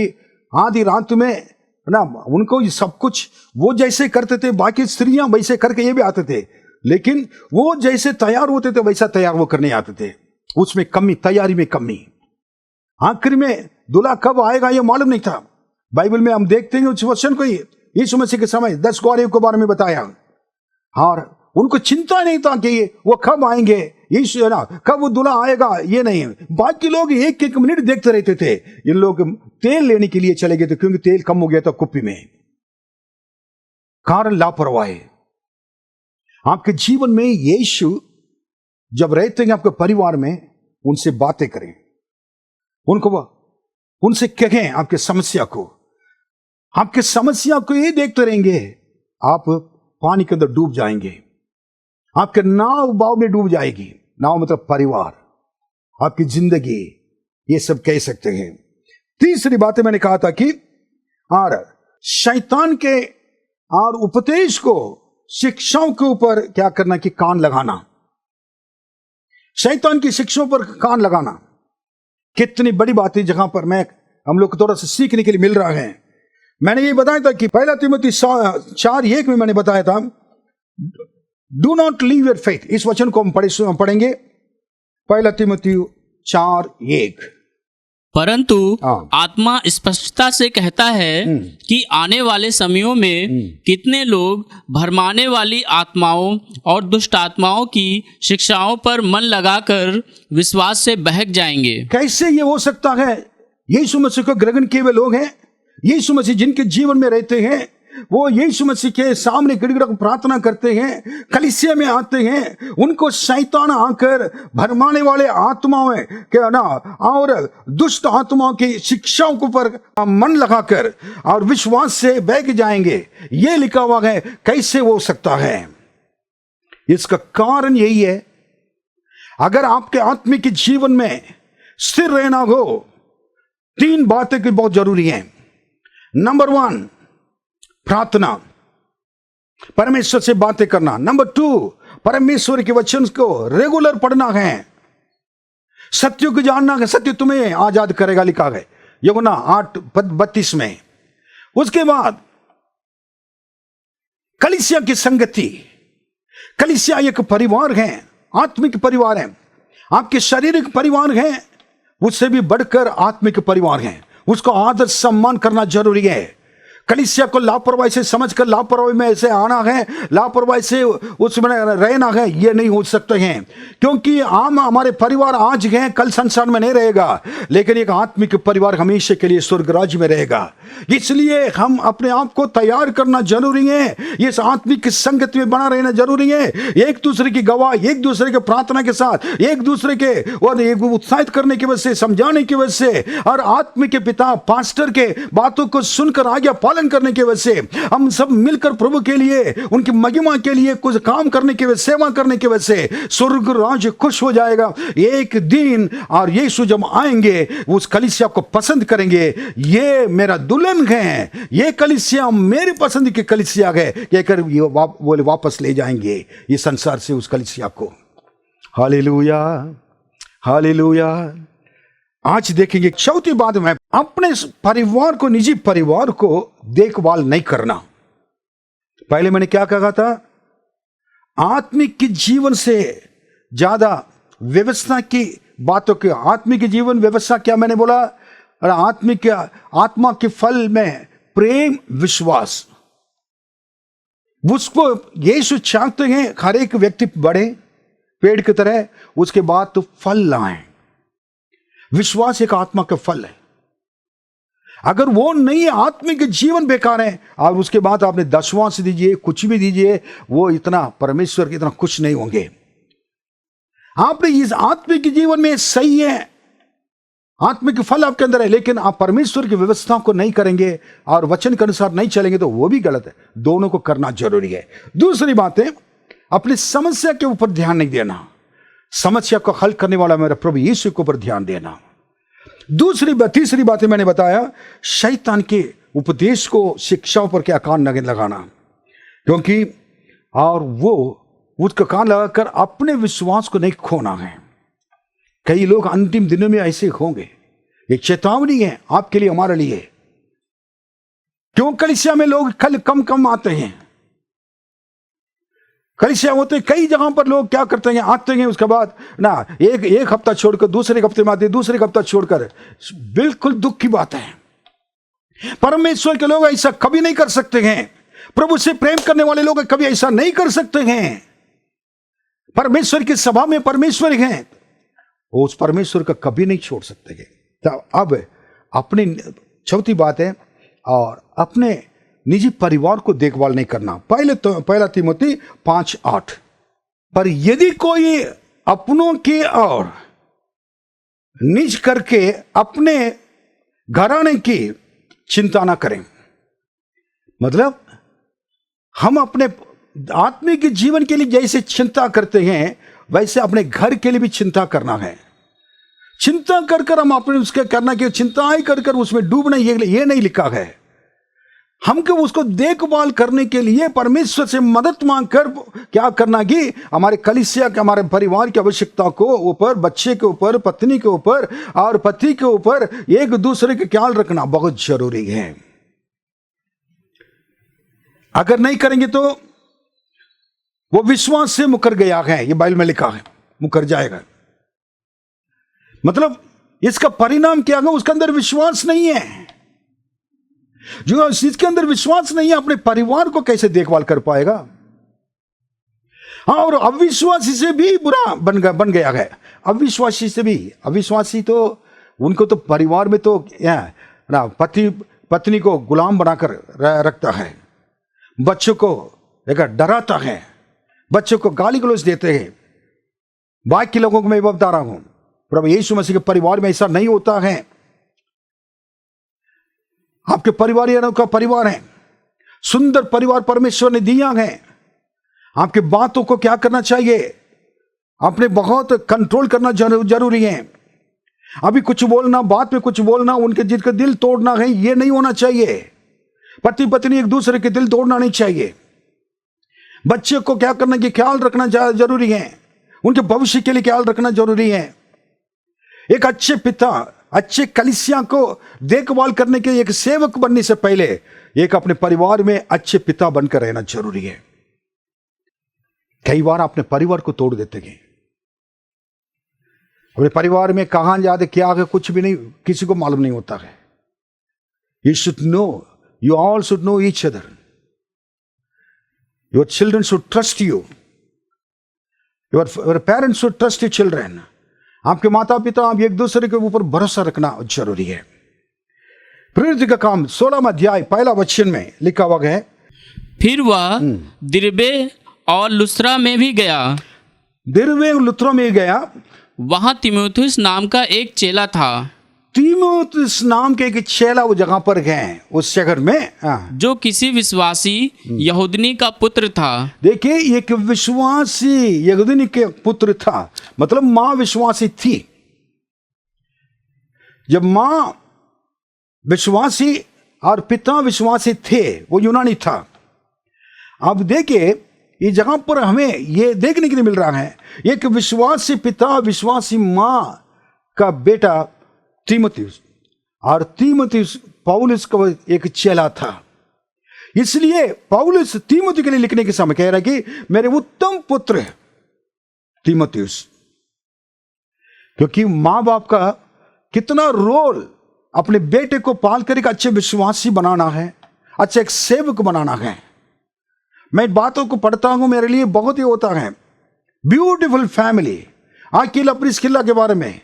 आधी रात में ना, उनको सब कुछ वो जैसे करते थे, बाकी स्त्रियां वैसे करके ये भी आते थे, लेकिन वो जैसे तैयार होते थे वैसा तैयार वो करने आते थे। उसमें कमी, तैयारी में कमी। आखिर में दूल्हा कब आएगा ये मालूम नहीं था। बाइबल में हम देखते हैं उस वचन को ही यीशु मसीह के समय 10 कुंवारियों के बारे में बताया, और उनको चिंता नहीं था कि वो कब आएंगे, यीशु है ना, कब वो दूल्हा आएगा, ये नहीं। बाकी लोग एक एक मिनट देखते रहते थे। इन लोग तेल लेने के लिए चले गए थे, क्योंकि तेल कम हो गया था कुप्पी में। कारण लापरवाही। आपके जीवन में यीशु जब रहते हैं आपके परिवार में, उनसे बातें करें, उनसे कहें आपके समस्या को। आपके समस्या को ये देखते रहेंगे, आप पानी के अंदर डूब जाएंगे, आपके नाव बाव में डूब जाएगी। नाव मतलब परिवार, आपकी जिंदगी, ये सब कह सकते हैं। तीसरी बातें मैंने कहा था कि और शैतान के और उपदेश को, शिक्षाओं के ऊपर क्या करना कि कान लगाना। शैतान की शिक्षाओं पर कान लगाना कितनी बड़ी बात है, जहां पर हम लोग को थोड़ा सा सीखने के लिए मिल रहा है। मैंने ये बताया था कि 1 तीमुथी 4:1 में मैंने बताया था, do not leave your faith. इस वचन को हम पढ़ेंगे 1 तीमुथी 4:1। परंतु हाँ। आत्मा स्पष्टता से कहता है कि आने वाले समयों में कितने लोग भरमाने वाली आत्माओं और दुष्ट आत्माओं की शिक्षाओं पर मन लगाकर विश्वास से बहक जाएंगे। कैसे ये हो सकता है? यीशु मसीह को ग्रहण किए हुए लोग हैं, यीशु मसीह जिनके जीवन में रहते हैं, वो यीशु मसीह के सामने गिड़गिड़ा प्रार्थना करते हैं, कलीसिया में आते हैं, उनको शैतान आकर भरमाने वाले आत्माओं के ना और दुष्ट आत्माओं की शिक्षाओं के ऊपर मन लगाकर और विश्वास से बहक जाएंगे। ये लिखा हुआ है, कैसे हो सकता है? इसका कारण यही है, अगर आपके आत्मिक जीवन में स्थिर रहना हो, 3 बातें की बहुत जरूरी हैं। नंबर 1, प्रार्थना, परमेश्वर से बातें करना। नंबर 2, परमेश्वर के वचन को रेगुलर पढ़ना है, सत्य को जानना है, सत्य तुम्हें आजाद करेगा, लिखा है यूहन्ना 8:32 में। उसके बाद कलीसिया की संगति। कलीसिया एक परिवार है, आत्मिक परिवार है, आपके शारीरिक परिवार है, उससे भी बढ़कर आत्मिक परिवार है। उसको आदर सम्मान करना जरूरी है। कलीसिया को लापरवाही से समझकर लापरवाही में ऐसे आना है, लापरवाही से उसमें रहना है, ये नहीं हो सकते हैं। क्योंकि हमारे परिवार आज हैं, कल संसार में नहीं रहेगा, लेकिन एक आत्मिक परिवार हमेशा के लिए स्वर्ग राज्य में रहेगा। इसलिए हम अपने आप को तैयार करना जरूरी है, इस आत्मिक संगति में बना रहना जरूरी है। एक दूसरे की गवाह, एक दूसरे के प्रार्थना के साथ, एक दूसरे के और एक उत्साहित करने की वजह से, समझाने की वजह से, और आत्मिक पिता पास्टर के बातों को सुनकर आज्ञा पालन करने की वजह से, हम सब मिलकर प्रभु के लिए, उनकी महिमा के लिए कुछ काम करने की वजह, सेवा करने की वजह से स्वर्ग राज्य खुश हो जाएगा एक दिन। और यीशु जब आएंगे उस कलीसिया को पसंद करेंगे, ये मेरा दुल्हन है, ये कलीसिया मेरी पसंद की कलीसिया है कहकर वो वापस ले जाएंगे इस संसार से उस कलीसिया को। Hallelujah, hallelujah. आज देखेंगे चौथी बात में, अपने परिवार को, निजी परिवार को देखभाल नहीं करना। पहले मैंने क्या कहा था? आत्मिक की जीवन से ज्यादा व्यवस्था की बातों के, आत्मिक जीवन व्यवस्था क्या मैंने बोला? और आत्मा के फल में प्रेम, विश्वास, उसको यीशु चाहते हैं हर एक व्यक्ति बढ़े पेड़ की तरह, उसके बाद तो फल लाएं। विश्वास एक आत्मा का फल है। अगर वो नहीं है, आत्मिक जीवन बेकार है, और उसके बाद आपने दशवांश दीजिए, कुछ भी दीजिए, वो इतना परमेश्वर के इतना कुछ नहीं होंगे। आपने इस आत्मिक जीवन में सही है, आत्मिक फल आपके अंदर है, लेकिन आप परमेश्वर की व्यवस्था को नहीं करेंगे और वचन के अनुसार नहीं चलेंगे तो वो भी गलत है। दोनों को करना जरूरी है। दूसरी बात है, अपनी समस्या के ऊपर ध्यान नहीं देना, समस्या को हल करने वाला मेरा प्रभु यीशु के ऊपर ध्यान देना। तीसरी बात मैंने बताया, शैतान के उपदेश को, शिक्षाओं पर क्या कान लगाना, क्योंकि और वो उसका कान लगाकर अपने विश्वास को नहीं खोना है। कई लोग अंतिम दिनों में ऐसे होंगे। एक चेतावनी है आपके लिए, हमारे लिए। क्यों कलीसिया में लोग कल कम आते हैं? कलीसिया होते कई जगहों पर लोग क्या करते हैं, आते हैं, उसके बाद ना एक हफ्ता छोड़कर दूसरे हफ्ते में आते, दूसरे हफ्ता छोड़कर। बिल्कुल दुख की बात है। परमेश्वर के लोग ऐसा कभी नहीं कर सकते हैं। प्रभु से प्रेम करने वाले लोग कभी ऐसा नहीं कर सकते हैं। परमेश्वर की सभा में परमेश्वर हैं, वो उस परमेश्वर का कभी नहीं छोड़ सकते हैं। तो अब अपनी चौथी बात है, और अपने निजी परिवार को देखभाल नहीं करना। पहला तीमुथी 5:8, पर यदि कोई अपनों की और निज करके अपने घराने की चिंता ना करें। मतलब हम अपने आत्मिक जीवन के लिए जैसे चिंता करते हैं, वैसे अपने घर के लिए भी चिंता करना है। चिंता कर हम अपने उसके करना कि चिंताएं कर उसमें डूबना, ये नहीं लिखा है। हमको उसको देखभाल करने के लिए परमेश्वर से मदद मांगकर क्या करना कि हमारे कलीसिया के, हमारे परिवार की आवश्यकता को ऊपर, बच्चे के ऊपर, पत्नी के ऊपर और पति के ऊपर एक दूसरे का ख्याल रखना बहुत जरूरी है। अगर नहीं करेंगे तो वो विश्वास से मुकर गया है, ये बाइबल में लिखा है, मुकर जाएगा। मतलब इसका परिणाम क्या होगा? उसके अंदर विश्वास नहीं है। जो जिसके अंदर विश्वास नहीं है, अपने परिवार को कैसे देखभाल कर पाएगा? हाँ, और अविश्वासी से भी बुरा बन गया है। अविश्वासी से भी, अविश्वासी तो उनको तो परिवार में तो ना पति पत्नी को गुलाम बनाकर रखता है, बच्चों को डराता है, बच्चों को गाली गलौज देते हैं। बाकी लोगों को मैं बता रहा हूं, प्रभु यीशु मसीह के परिवार में ऐसा नहीं होता है। आपके परिवार का परिवार है, सुंदर परिवार परमेश्वर ने दिया है। आपके बातों को क्या करना चाहिए? अपने बहुत कंट्रोल करना जरूरी है। अभी कुछ बोलना, बात में कुछ बोलना, उनके जिनके दिल तोड़ना है, ये नहीं होना चाहिए। पति पत्नी एक दूसरे के दिल तोड़ना नहीं चाहिए। बच्चे को क्या करना कि ख्याल रखना जरूरी है, उनके भविष्य के लिए ख्याल रखना जरूरी है। एक अच्छे पिता, अच्छे कलीसिया को देखभाल करने के एक सेवक बनने से पहले एक अपने परिवार में अच्छे पिता बनकर रहना जरूरी है। कई बार अपने परिवार को तोड़ देते हैं। अपने परिवार में कहां जाते क्या है कुछ भी नहीं, किसी को मालूम नहीं होता है। You should know, you all should know each other. Your children should trust you, your parents should trust your children. आपके माता पिता, आप एक दूसरे के ऊपर भरोसा रखना जरूरी है। प्रेरित का काम 16वां अध्याय 1 वचन में लिखा हुआ है, फिर वह दिरबे और लुस्त्रा में भी गया। दिरबे और लुस्त्रा में गया। वहां तीमुथियुस नाम का एक चेला था। तीमुथियुस नाम के एक चेला वो जगह पर गए, उस शहर में, जो किसी विश्वासी यहूदनी का पुत्र था। देखिए, एक विश्वासी यहूदनी के पुत्र था, मतलब मां विश्वासी थी। जब मां विश्वासी और पिता विश्वासी थे, वो यूनानी था। अब देखिए, ये जहां पर हमें ये देखने के लिए मिल रहा है, एक विश्वासी पिता, विश्वासी मां का बेटा तीमुथियुस, और तीमुथियुस पौलुस का एक चेला था। इसलिए पौलुस तीमुथि के लिए लिखने के समय कह रहा है कि मेरे उत्तम पुत्र तीमुथियुस, क्योंकि मां बाप का कितना रोल अपने बेटे को पाल कर एक अच्छे विश्वासी बनाना है, अच्छे एक सेवक बनाना है। मैं बातों को पढ़ता हूं, मेरे लिए बहुत ही होता है। ब्यूटीफुल फैमिली, आकिला प्रिस्किला के बारे में,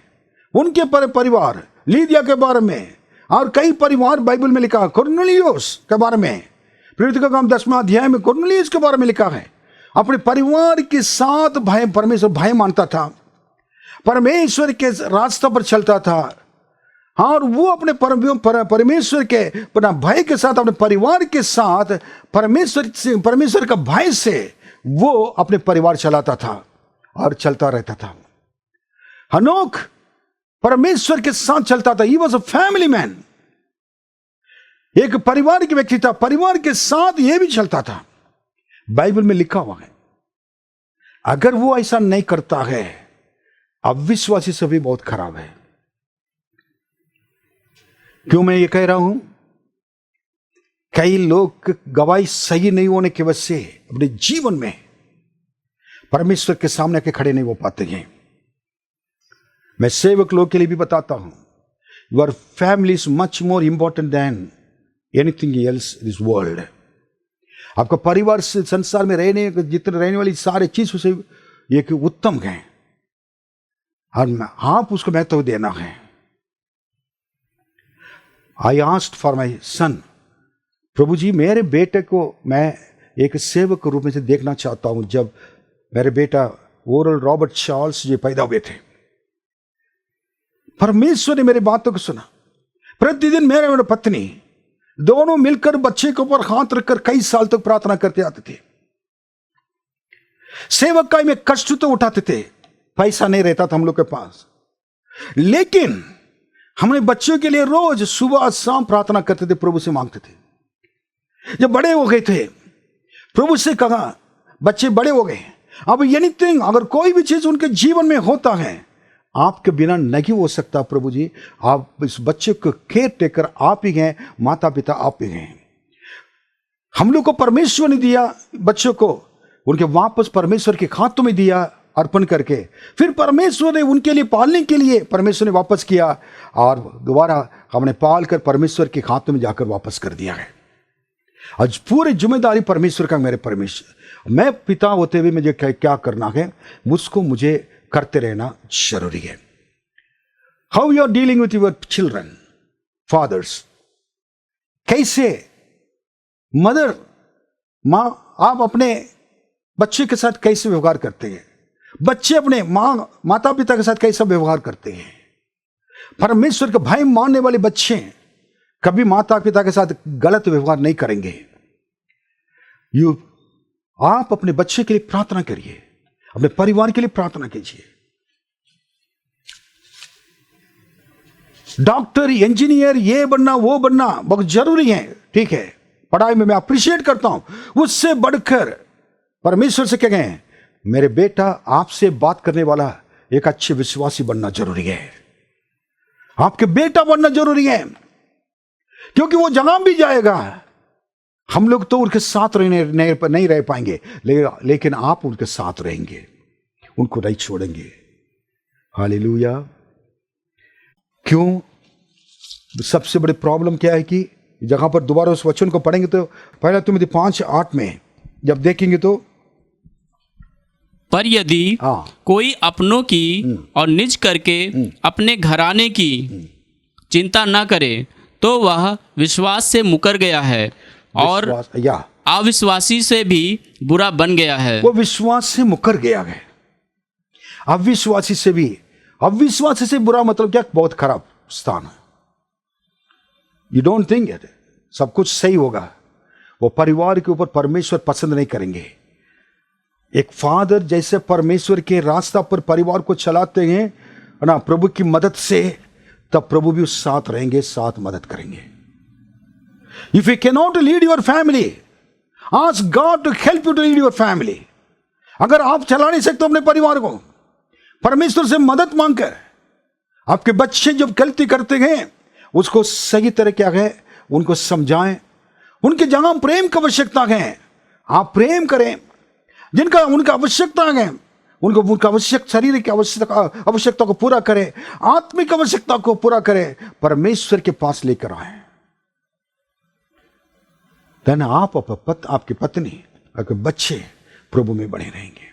उनके परिवार, लीदिया के बारे में, और कई परिवार बाइबल में लिखा। कुरनेलियुस के बारे में, प्रेरित का काम 10वां अध्याय में कुरनेलियुस के बारे में लिखा है। अपने परिवार के साथ भय, परमेश्वर भय मानता था, परमेश्वर के रास्ते पर चलता था, और वो अपने परमेश्वर के भय के साथ, अपने परिवार के साथ परमेश्वर का भय से वो अपने परिवार चलाता था और चलता रहता था। हनोक परमेश्वर के साथ चलता था। He was a family man, एक परिवार के व्यक्ति था, परिवार के साथ ये भी चलता था। बाइबल में लिखा हुआ है, अगर वो ऐसा नहीं करता है, अविश्वासी से भी बहुत खराब है। क्यों मैं ये कह रहा हूं? कई लोग गवाही सही नहीं होने की वजह से अपने जीवन में परमेश्वर के सामने के खड़े नहीं हो पाते हैं। मैं सेवक लोग के लिए भी बताता हूं, your family is much more important than anything else in this world. आपका परिवार से संसार में जितने रहने वाली सारे चीजों से एक उत्तम है, और आप उसको महत्व देना है। आई आस्क्ड फॉर माई सन, प्रभु जी मेरे बेटे को मैं एक सेवक के रूप में से देखना चाहता हूं। जब मेरे बेटा ओरल रॉबर्ट चार्ल्स जी पैदा हुए थे, परमेश्वर ने मेरी बातों को सुना। प्रतिदिन मेरे पत्नी दोनों मिलकर बच्चे के ऊपर हाथ रखकर कई साल तक प्रार्थना करते आते थे। सेवक का में कष्ट तो उठाते थे, पैसा नहीं रहता था हम लोग के पास, लेकिन हमने बच्चों के लिए रोज सुबह शाम प्रार्थना करते थे, प्रभु से मांगते थे। जब बड़े हो गए थे, प्रभु से कहा, बच्चे बड़े हो गए, अब एनीथिंग, अगर कोई भी चीज उनके जीवन में होता है, आपके बिना नहीं हो सकता प्रभु जी। आप इस बच्चे को केयर टेकर आप ही हैं, माता पिता आप ही हैं। हम लोग को परमेश्वर ने दिया बच्चों को, उनके वापस परमेश्वर के हाथों में दिया, अर्पण करके फिर परमेश्वर ने उनके लिए पालने के लिए परमेश्वर ने वापस किया और दोबारा हमने पाल कर परमेश्वर के खाते में जाकर वापस कर दिया है। आज पूरी जिम्मेदारी परमेश्वर का, मेरे परमेश्वर, मैं पिता होते हुए मुझे क्या करना है, मुझे करते रहना जरूरी है। How you are dealing with your children, fathers, कैसे मदर मां आप अपने बच्चे के साथ कैसे व्यवहार करते हैं, बच्चे अपने माता पिता के साथ कैसा व्यवहार करते हैं। परमेश्वर का भय मानने वाले बच्चे कभी माता पिता के साथ गलत व्यवहार नहीं करेंगे। आप अपने बच्चे के लिए प्रार्थना करिए, अपने परिवार के लिए प्रार्थना कीजिए। डॉक्टर, इंजीनियर, ये बनना वो बनना बहुत जरूरी है, ठीक है, पढ़ाई में मैं अप्रिशिएट करता हूं। उससे बढ़कर परमेश्वर से क्या कहें, मेरे बेटा आपसे बात करने वाला एक अच्छे विश्वासी बनना जरूरी है, आपके बेटा बनना जरूरी है, क्योंकि वो जहां भी जाएगा हम लोग तो उनके साथ नहीं रह पाएंगे, लेकिन आप उनके साथ रहेंगे, उनको नहीं छोड़ेंगे। हालेलुया। क्यों? सबसे बड़ी प्रॉब्लम क्या है कि जहां पर दोबारा उस वचन को पढ़ेंगे तो पहला तिमोथी 5:8 में जब देखेंगे तो, पर यदि कोई अपनों की और निज करके अपने घराने की चिंता न करे तो वह विश्वास से मुकर गया है और अविश्वासी से भी बुरा बन गया है। वो विश्वास से मुकर गया है, अविश्वासी से भी। अविश्वासी से बुरा मतलब क्या? बहुत खराब स्थान है। यू डोंट थिंक इट सब कुछ सही होगा। वो परिवार के ऊपर परमेश्वर पसंद नहीं करेंगे। एक फादर जैसे परमेश्वर के रास्ता पर परिवार को चलाते हैं ना, प्रभु की मदद से, तब प्रभु भी उस साथ रहेंगे, साथ मदद करेंगे। If you can not lead your family, ask God to help you to lead your family. अगर आप चला नहीं सकते अपने परिवार को, परमेश्वर से मदद मांगकर, आपके बच्चे जब गलती करते हैं उसको सही तरह क्या है उनको समझाएं। उनके जहां प्रेम की आवश्यकता है आप प्रेम करें, जिनका उनका आवश्यकता है उनका आवश्यक शरीर की आवश्यकता को पूरा करें, आत्मिक आवश्यकता को पूरा करें, परमेश्वर के पास लेकर आए। देन आप आपकी पत्नी, आपके बच्चे प्रभु में बने रहेंगे।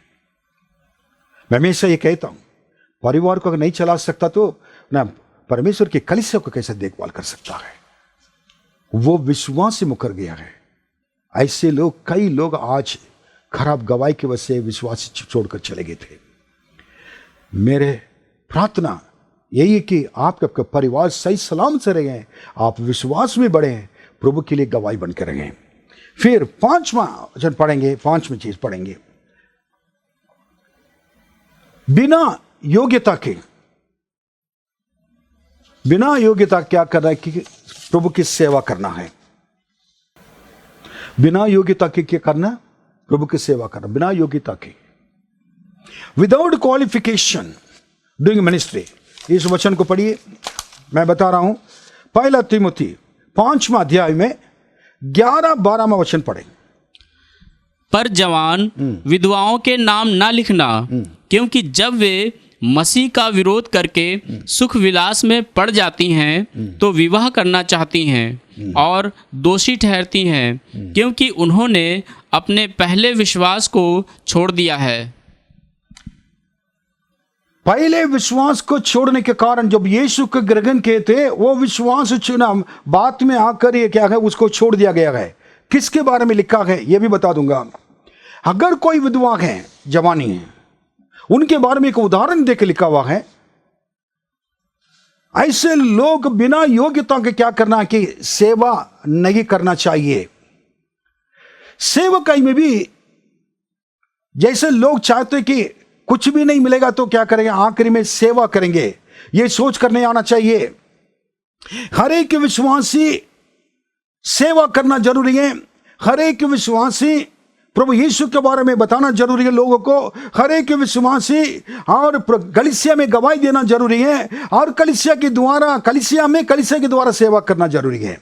मैं हमेशा ये कहता हूं, परिवार को अगर नहीं चला सकता तो ना परमेश्वर की कलीसिया को कैसे देखभाल कर सकता है। वो विश्वास से मुकर गया है। ऐसे लोग, कई लोग आज खराब गवाही की वजह से विश्वास छोड़कर चले गए थे। मेरे प्रार्थना यही है कि आपका परिवार सही सलामत से रहे, आप विश्वास में बढ़े, प्रभु के लिए गवाही बनकर रहें। फिर 5वां वचन पढ़ेंगे, 5वीं चीज पढ़ेंगे, बिना योग्यता क्या करना है कि प्रभु की सेवा करना है। बिना योग्यता के क्या करना? प्रभु की सेवा करना, बिना योग्यता के, विदाउट क्वालिफिकेशन डूइंग मिनिस्ट्री। इस वचन को पढ़िए, मैं बता रहा हूं, पहला तिमोथी 5वां अध्याय में 11-12वां वचन पढ़ें। पर जवान विधवाओं के नाम ना लिखना, क्योंकि जब वे मसीह का विरोध करके सुख विलास में पड़ जाती हैं तो विवाह करना चाहती हैं और दोषी ठहरती हैं, क्योंकि उन्होंने अपने पहले विश्वास को छोड़ दिया है। पहले विश्वास को छोड़ने के कारण जब यीशु के ग्रहण किए थे, वो विश्वास चुना बात में आकर ये क्या है उसको छोड़ दिया गया है। किसके बारे में लिखा है ये भी बता दूंगा। अगर कोई विधवा है, जवानी है, उनके बारे में एक उदाहरण देकर लिखा हुआ है। ऐसे लोग बिना योग्यता के क्या करना कि सेवा नहीं करना चाहिए। सेवकाई में भी जैसे लोग चाहते कि कुछ भी नहीं मिलेगा तो क्या करेंगे, आखिरी में सेवा करेंगे, ये सोच कर नहीं आना चाहिए। हर एक विश्वासी सेवा करना जरूरी है। हर एक विश्वासी प्रभु यीशु के बारे में बताना जरूरी है लोगों को। हर एक विश्वासी और कलीसिया में गवाही देना जरूरी है, और कलीसिया के द्वारा सेवा करना जरूरी है।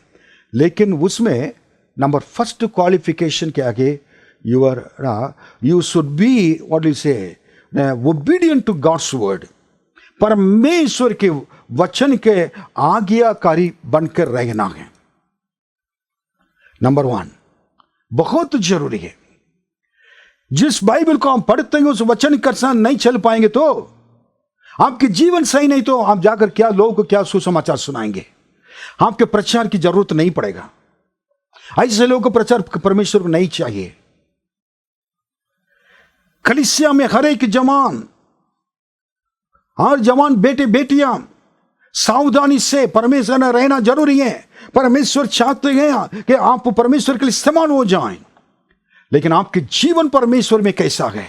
लेकिन उसमें नंबर फर्स्ट क्वालिफिकेशन के आगे you should be what you से ओबीडियंट टू गॉड्स वर्ड, परमेश्वर के वचन के आज्ञाकारी बनकर रहना है। नंबर 1 बहुत जरूरी है। जिस बाइबल को हम पढ़ते हैं उस वचन के साथ नहीं चल पाएंगे तो आपके जीवन सही नहीं, तो आप जाकर क्या लोगों को क्या सुसमाचार सुनाएंगे? आपके प्रचार की जरूरत नहीं पड़ेगा। ऐसे लोगों को प्रचार परमेश्वर को नहीं चाहिए। कलीसिया में हर एक जवान और जवान बेटे बेटियां सावधानी से परमेश्वर में रहना जरूरी है। परमेश्वर चाहते हैं कि आप परमेश्वर के लिए इस्तेमाल हो जाएं, लेकिन आपके जीवन परमेश्वर में कैसा है?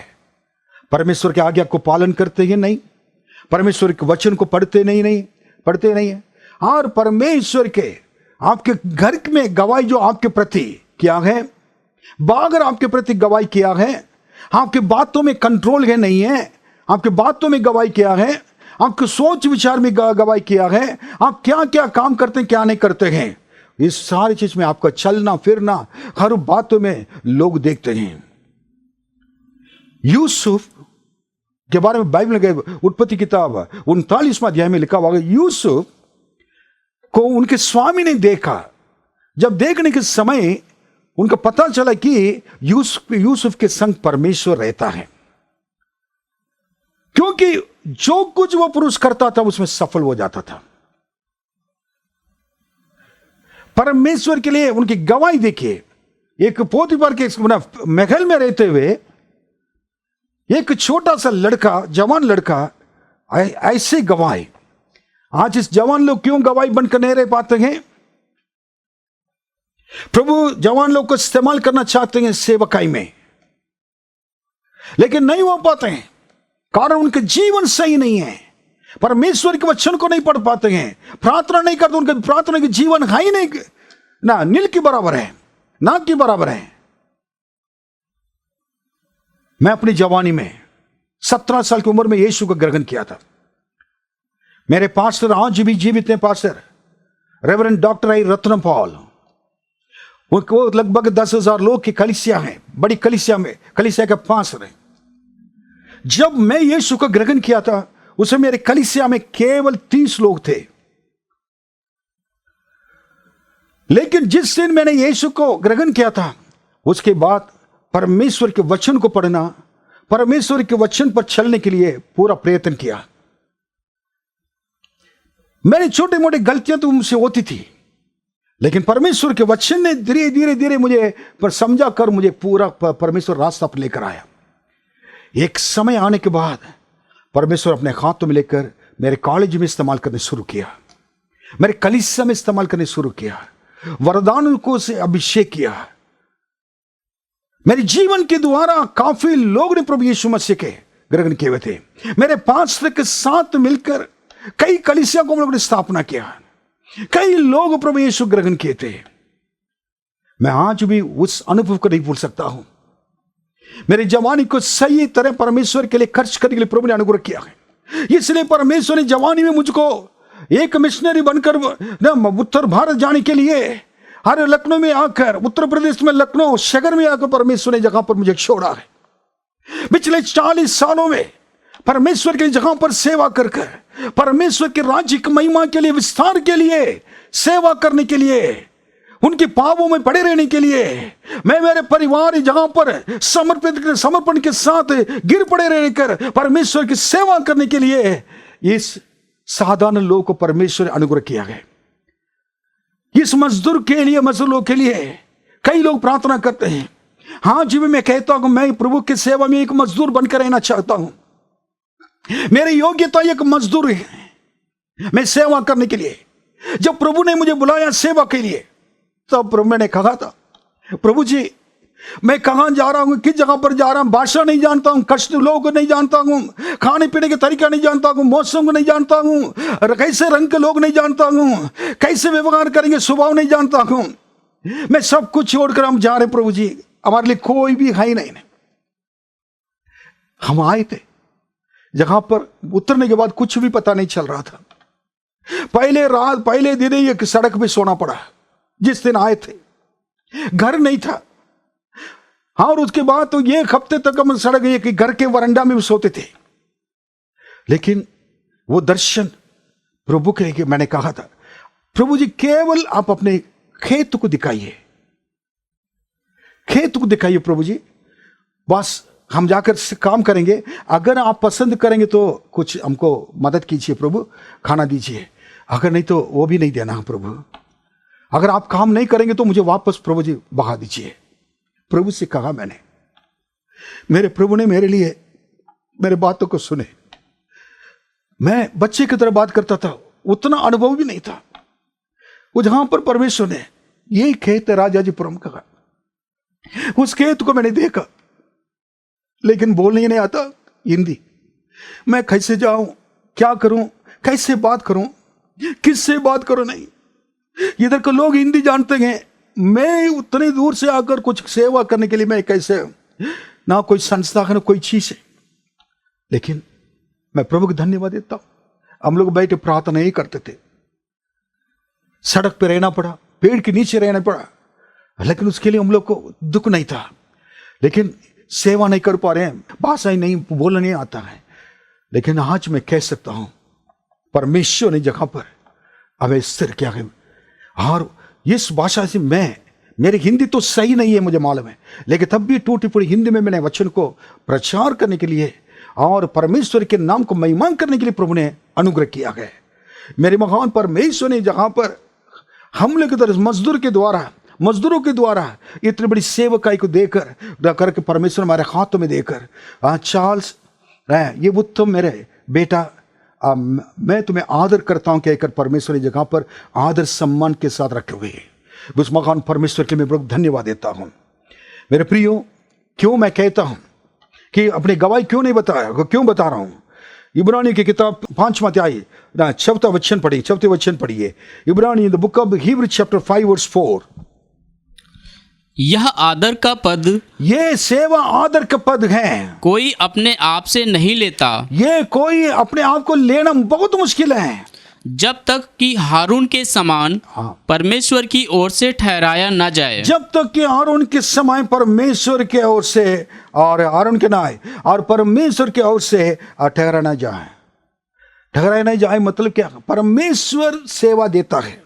परमेश्वर के आज्ञा को पालन करते हैं? नहीं। परमेश्वर के वचन को पढ़ते नहीं है। और परमेश्वर के आपके घर में गवाही जो आपके प्रति किया है, अगर आपके प्रति गवाही किया है, आपके बातों में कंट्रोल है नहीं है, आपके बातों में गवाही किया है, आपके सोच विचार में गवाही किया है, आप क्या क्या काम करते हैं क्या नहीं करते हैं, इस सारी चीज में आपका चलना फिरना हर बातों में लोग देखते हैं। यूसुफ के बारे में बाइबल के उत्पत्ति किताब 39वां अध्याय में लिखा हुआ है, यूसुफ को उनके स्वामी ने देखा। जब देखने के समय उनको पता चला कि यूसुफ के संग परमेश्वर रहता है, क्योंकि जो कुछ वो पुरुष करता था उसमें सफल हो जाता था। परमेश्वर के लिए उनकी गवाही देखिए। एक पोतीफर के महल में रहते हुए एक छोटा सा लड़का, जवान लड़का, ऐसे गवाही। आज इस जवान लोग क्यों गवाही बनकर नहीं रह पाते हैं? प्रभु जवान लोग को इस्तेमाल करना चाहते हैं सेवकाई में, लेकिन नहीं हो पाते हैं, कारण उनके जीवन सही नहीं है। परमेश्वर के वचन को नहीं पढ़ पाते हैं, प्रार्थना नहीं करते, उनके प्रार्थना के जीवन है ही नहीं, ना नील के बराबर है, ना के बराबर है। मैं अपनी जवानी में 17 साल की उम्र में यीशु को ग्रहण किया था। मेरे पास्टर आज भी जीवित हैं, पास्टर रेवरेंड डॉक्टर आई रत्न पॉल। उनको लगभग 10,000 लोग की कलीसिया है, बड़ी कलीसिया में, कलीसिया के पास्टर है। जब मैं यीशु को ग्रहण किया था उसे मेरे कलीसिया में केवल 30 लोग थे, लेकिन जिस दिन मैंने यीशु को ग्रहण किया था उसके बाद परमेश्वर के वचन को पढ़ना, परमेश्वर के वचन पर चलने के लिए पूरा प्रयत्न किया। मेरी छोटी मोटी गलतियां तो मुझसे होती थी, लेकिन परमेश्वर के वचन ने धीरे धीरे धीरे मुझे पर समझा कर मुझे पूरा परमेश्वर रास्ता पर लेकर आया। एक समय आने के बाद परमेश्वर अपने हाथों में लेकर मेरे कॉलेज में इस्तेमाल करने शुरू किया, मेरे कलीसिया में इस्तेमाल करने शुरू किया, वरदानों को से अभिषेक किया। मेरे जीवन के द्वारा काफी लोग ने प्रभु यीशु मसीह के ग्रहण किए हुए थे। मेरे पास्टर के साथ मिलकर कई कलीसिया को हम लोगों ने स्थापना किया, कई लोग प्रभु यीशु ग्रहण किए थे। मैं आज भी उस अनुभव को नहीं भूल सकता हूं। मेरी जवानी को सही तरह परमेश्वर के लिए खर्च करने के लिए प्रभु ने अनुग्रह किया है। इसलिए परमेश्वर ने जवानी में मुझको एक मिशनरी बनकर उत्तर भारत जाने के लिए हर लखनऊ में आकर, उत्तर प्रदेश में लखनऊ शहर में आकर परमेश्वर ने जगह पर मुझे छोड़ा है। पिछले 40 सालों में परमेश्वर की जगह पर सेवा कर परमेश्वर के राज्य की महिमा के लिए, विस्तार के लिए, सेवा करने के लिए, उनके पापों में पड़े रहने के लिए, मैं मेरे परिवार जहां पर समर्पण के साथ गिर पड़े रहकर परमेश्वर की सेवा करने के लिए, इस साधारण लोगों को परमेश्वर ने अनुग्रह किया है। इस मजदूर के लिए, मजदूरों के लिए कई लोग प्रार्थना करते हैं। हाँ जी, मैं कहता हूं मैं प्रभु की सेवा में एक मजदूर बनकर रहना चाहता हूं। मेरी योग्यता एक मजदूर है, मैं सेवा करने के लिए। जब प्रभु ने मुझे बुलाया सेवा के लिए, तब प्रभु मैंने कहा था, प्रभु जी मैं कहां जा रहा हूं, किस जगह पर जा रहा हूं, भाषा नहीं जानता हूं, कष्ट लोगों को नहीं जानता हूं, खाने पीने के तरीका नहीं जानता हूं, मौसम को नहीं जानता हूं, कैसे रंग के लोग नहीं जानता हूं, कैसे व्यवहार करेंगे स्वभाव नहीं जानता हूं। मैं सब कुछ छोड़कर हम जा रहे प्रभु जी, हमारे लिए कोई भी है ही नहीं। हम आए थे जहां पर उतरने के बाद कुछ भी पता नहीं चल रहा था। पहले दिन ही एक सड़क पे सोना पड़ा। जिस दिन आए थे घर नहीं था, हाँ, और उसके बाद तो 1 हफ्ते तक हम सड़क एक घर के वरांडा में भी सोते थे। लेकिन वो दर्शन प्रभु के लिए मैंने कहा था, प्रभु जी केवल आप अपने खेत को दिखाइए, खेत को दिखाइए प्रभु जी, बस हम जाकर से काम करेंगे। अगर आप पसंद करेंगे तो कुछ हमको मदद कीजिए प्रभु, खाना दीजिए, अगर नहीं तो वो भी नहीं देना प्रभु। अगर आप काम नहीं करेंगे तो मुझे वापस प्रभु जी बहा दीजिए। प्रभु से कहा मैंने, मेरे प्रभु ने मेरे लिए मेरे बातों को सुने। मैं बच्चे की तरह बात करता था, उतना अनुभव भी नहीं था। वो जहां पर परमेश्वर ने यही खेत है राजाजीपुरम का, उस खेत को मैंने देखा, लेकिन बोलने नहीं आता हिंदी। मैं कैसे जाऊं, क्या करूं, कैसे बात करूं, किससे बात करूं, नहीं। इधर के लोग हिंदी जानते हैं, मैं उतनी दूर से आकर कुछ सेवा करने के लिए मैं कैसे, ना कोई संस्था है ना कोई चीज है। लेकिन मैं प्रभु को धन्यवाद देता हूं। हम लोग बैठे प्रार्थना नहीं करते थे, सड़क पे रहना पड़ा, पेड़ के नीचे रहना पड़ा, लेकिन उसके लिए हम लोग को दुख नहीं था। लेकिन सेवा नहीं कर पा रहे हैं, भाषा ही नहीं, बोलना नहीं आता है। लेकिन आज मैं कह सकता हूं परमेश्वर ने जगह पर हमें स्थिर किया है। और इस भाषा से मेरी हिंदी तो सही नहीं है मुझे मालूम है, लेकिन तब भी टूटी फूटी हिंदी में मैंने वचन को प्रचार करने के लिए और परमेश्वर के नाम को महिमा करने के लिए प्रभु ने अनुग्रह किया है। मेरे महान परमेश्वर ने जहां पर हम लोग मजदूरों के द्वारा इतनी बड़ी सेवकाई को देकर करके परमेश्वर हमारे हाथों में देकर, चार्ल्स ये उत्तम मेरे बेटा, मैं तुम्हें आदर करता हूं कहकर परमेश्वर ने जगह पर आदर सम्मान के साथ रखे हुए हैं। उस महान परमेश्वर के मैं बहुत धन्यवाद देता हूं। मेरे प्रियो, क्यों मैं कहता हूं कि अपनी गवाही क्यों नहीं बताया, क्यों बता रहा हूं। इब्रानी की किताब 5वां अध्याय 4वां वचन पढ़िए। Ibrani the book of Hebrew chapter 5 verse 4। यह आदर का पद, ये सेवा आदर का पद है, कोई अपने आप से नहीं लेता। ये कोई अपने आप को लेना बहुत मुश्किल है, जब तक कि हारून के समान परमेश्वर की ओर से ठहराया न जाए। जब तक कि हारून के समान परमेश्वर के ओर से, और हारून के नाय और परमेश्वर के ओर से ठहरा न जाए। ठहराया नहीं जाए मतलब क्या? परमेश्वर सेवा देता है।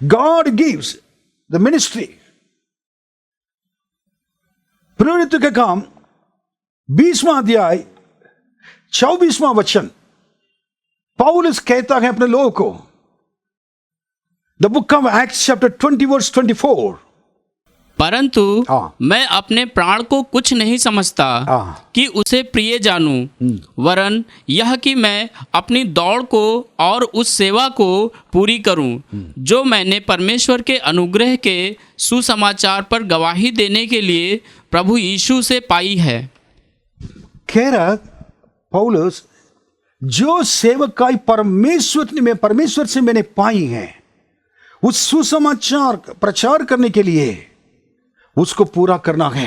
God gives the ministry. प्रेरित के काम 20वां अध्याय 24वां वचन पौलुस कहता है अपने लोगों को, the book of Acts chapter 20 verse 24। परंतु मैं अपने प्राण को कुछ नहीं समझता कि उसे प्रिय जानूं, वरन यह कि मैं अपनी दौड़ को और उस सेवा को पूरी करूं जो मैंने परमेश्वर के अनुग्रह के सुसमाचार पर गवाही देने के लिए प्रभु यीशु से पाई है। कह रहा पौलुस, जो सेवकाई परमेश्वर से मैंने पाई है, उस सुसमाचार प्रचार करने के लिए उसको पूरा करना है।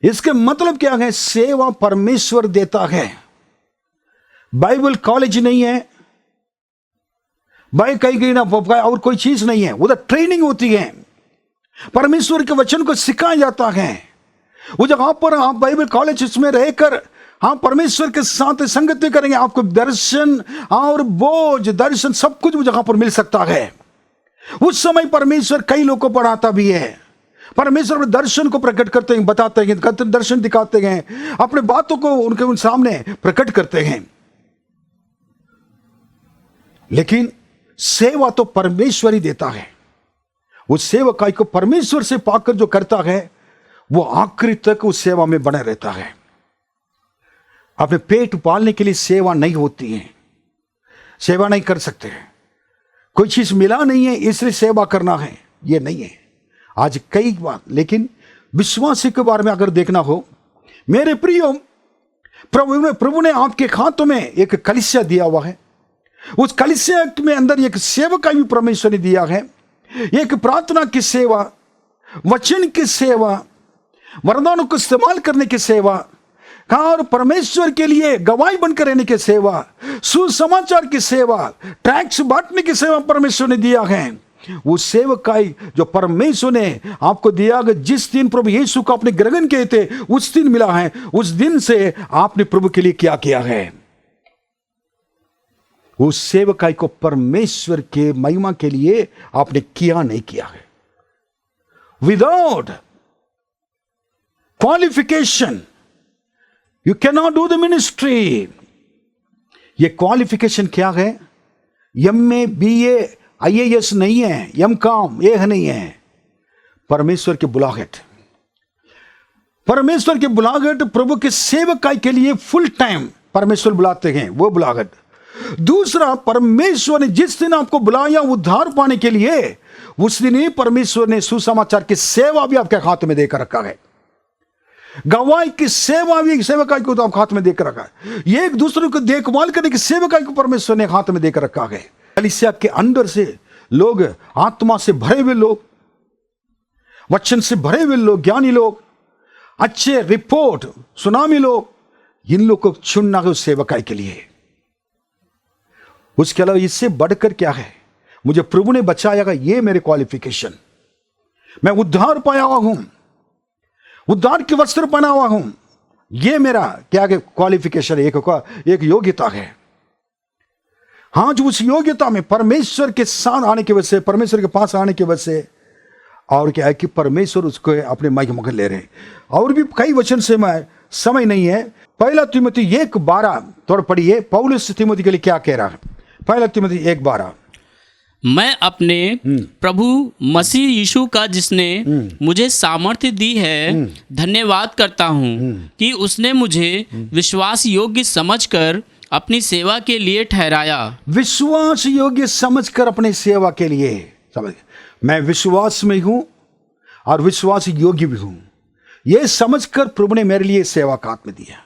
इसके मतलब क्या है? सेवा परमेश्वर देता है। बाइबल कॉलेज नहीं है, भाई कहीं ना और कोई चीज नहीं है, उधर ट्रेनिंग होती है, परमेश्वर के वचन को सिखाया जाता है। वो जगह पर आप बाइबल कॉलेज इसमें रहकर हाँ परमेश्वर के साथ संगति करेंगे, आपको दर्शन और बोझ दर्शन सब कुछ वो जगह पर मिल सकता है। उस समय परमेश्वर कई लोगों को पढ़ाता भी है, परमेश्वर दर्शन को प्रकट करते हैं, बताते हैं, दर्शन दिखाते हैं, अपने बातों को उन सामने प्रकट करते हैं। लेकिन सेवा तो परमेश्वर ही देता है। उस सेवकाई को परमेश्वर से पाकर जो करता है वो आखिरी तक उस सेवा में बने रहता है। अपने पेट पालने के लिए सेवा नहीं होती है, सेवा नहीं कर सकते हैं। कोई चीज मिला नहीं है इसलिए सेवा करना है, ये नहीं है आज कई बात। लेकिन विश्वासी के बारे में अगर देखना हो, मेरे प्रियो, प्रभु ने आपके हाथों में एक कलीसिया दिया हुआ है। उस कलीसिया में अंदर एक सेवकाई भी परमेश्वर ने दिया है। एक प्रार्थना की सेवा, वचन की सेवा, वरदानों को इस्तेमाल करने की सेवा, और परमेश्वर के लिए गवाही बनकर रहने की सेवा, सुसमाचार की सेवा, टैक्स बांटने की सेवा परमेश्वर ने दिया है। उस सेवकाई जो परमेश्वर ने आपको दिया, जिस दिन प्रभु यीशु को आपने ग्रहण किए थे उस दिन मिला है, उस दिन से आपने प्रभु के लिए क्या किया है? उस सेवकाई को परमेश्वर के महिमा के लिए आपने किया नहीं किया है। Without qualification you can not do the ministry. ये क्वालिफिकेशन क्या है? MA BA IAS नहीं है, MCOM ये नहीं है। परमेश्वर की बुलाहट, परमेश्वर की बुलाहट प्रभु के सेवकाई के लिए फुल टाइम परमेश्वर बुलाते हैं, वो बुलाहट। दूसरा, परमेश्वर ने जिस दिन आपको बुलाया उद्धार पाने के लिए, उस दिन ही परमेश्वर ने सुसमाचार की सेवा भी आपके हाथ में देकर रखा है। गवाही की सेवा भी सेवकाई को तो आप हाथ में देकर रखा है। ये एक दूसरे को देखभाल करने की सेवकाई को परमेश्वर ने हाथ में देकर रखा है। कलीसिया के अंदर से लोग, आत्मा से भरे हुए लोग, वचन से भरे हुए लोग, ज्ञानी लोग, अच्छे रिपोर्ट सुनामी लोग, इन लोग को चुनना है उस सेवकाई के लिए। उसके अलावा इससे बढ़कर क्या है? मुझे प्रभु ने बचाया, ये मेरे क्वालिफिकेशन, मैं उद्धार पाया हुआ हूं, उद्धार के वस्त्र पहना हुआ हूं, ये मेरा क्या क्वालिफिकेशन, एक योग्यता है। हाँ, जो उस योग्यता में परमेश्वर के साथ आने की वजह से, परमेश्वर के पास आने की वजह से, और क्या है कि परमेश्वर उसको अपने महिमा में ले रहे। और भी कई वचन से मैं समय नहीं है। 1 तीमुथी 1:12 थोड़ा पढ़िए, पौलुस तीमुथी के लिए क्या कह रहा है। 1 तीमुथी 1:12, मैं अपने प्रभु मसीह यीशु का, जिसने मुझे सामर्थ्य दी है, धन्यवाद करता हूँ कि उसने मुझे विश्वास योग्य समझकर अपनी सेवा के लिए ठहराया। विश्वास योग्य समझकर अपने सेवा के लिए, समझ, मैं विश्वास में हूं और विश्वास योग्य भी हूं, यह समझकर प्रभु ने मेरे लिए सेवा का हाथ में दिया।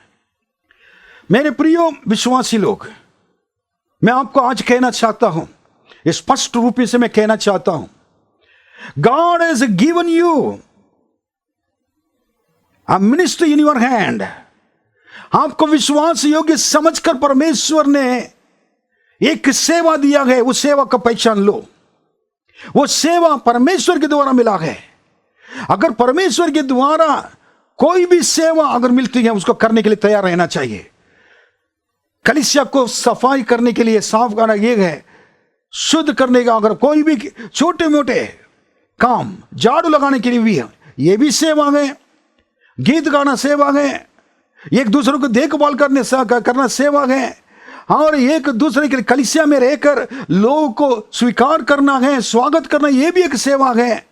मेरे प्रियो विश्वासी लोग, मैं आपको आज कहना चाहता हूं, स्पष्ट रूप से मैं कहना चाहता हूं, God has given you a ministry in your hand. आपको विश्वास योग्य समझकर परमेश्वर ने एक सेवा दिया है, उस सेवा का पहचान लो। वो सेवा परमेश्वर के द्वारा मिला है। अगर परमेश्वर के द्वारा कोई भी सेवा अगर मिलती है, उसको करने के लिए तैयार रहना चाहिए। कलीसिया को सफाई करने के लिए, साफ करना ये है, शुद्ध करने का, अगर कोई भी छोटे मोटे काम, झाड़ू लगाने के लिए भी है, ये भी सेवा है। गीत गाना सेवा है, एक दूसरे को देखभाल करना सेवा है, और एक दूसरे के कलीसिया में रहकर लोगों को स्वीकार करना है, स्वागत करना, यह भी एक सेवा है।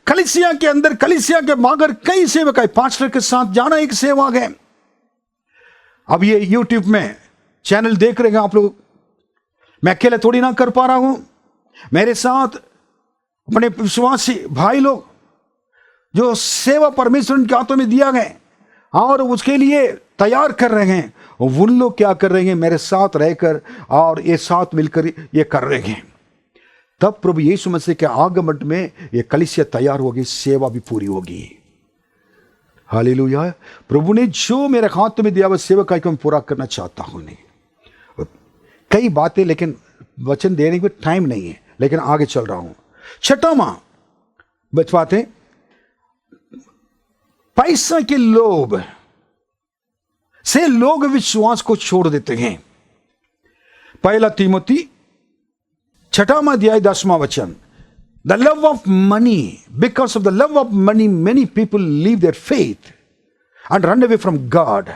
कलीसिया के अंदर, कलीसिया के बाहर कई सेवक है, पास्टर के साथ जाना एक सेवा है। अब ये यूट्यूब में चैनल देख रहे हैं आप लोग, मैं अकेले थोड़ी ना कर पा रहा हूं, मेरे साथ अपने विश्वासी भाई लोग जो सेवा परमेश्वर के हाथों में दिया गया और उसके लिए तैयार कर रहे हैं, उन लोग क्या कर रहे हैं? मेरे साथ रहकर और ये साथ मिलकर ये कर रहे हैं। तब प्रभु यीशु मसीह के आगमन में ये कलीसिया तैयार होगी, सेवा भी पूरी होगी। हालेलुया। प्रभु ने जो मेरे हाथ में दिया वह सेवा का मैं पूरा करना चाहता हूं। नहीं कई बातें, लेकिन वचन देने के टाइम नहीं है, लेकिन आगे चल रहा हूं। छठा मां बचवाते, पैसा के लोभ से लोग विश्वास को छोड़ देते हैं। 1 तीमुथी 6वां अध्याय 10वां वचन, the love of money, because of the love of money many people leave their faith and run away from God.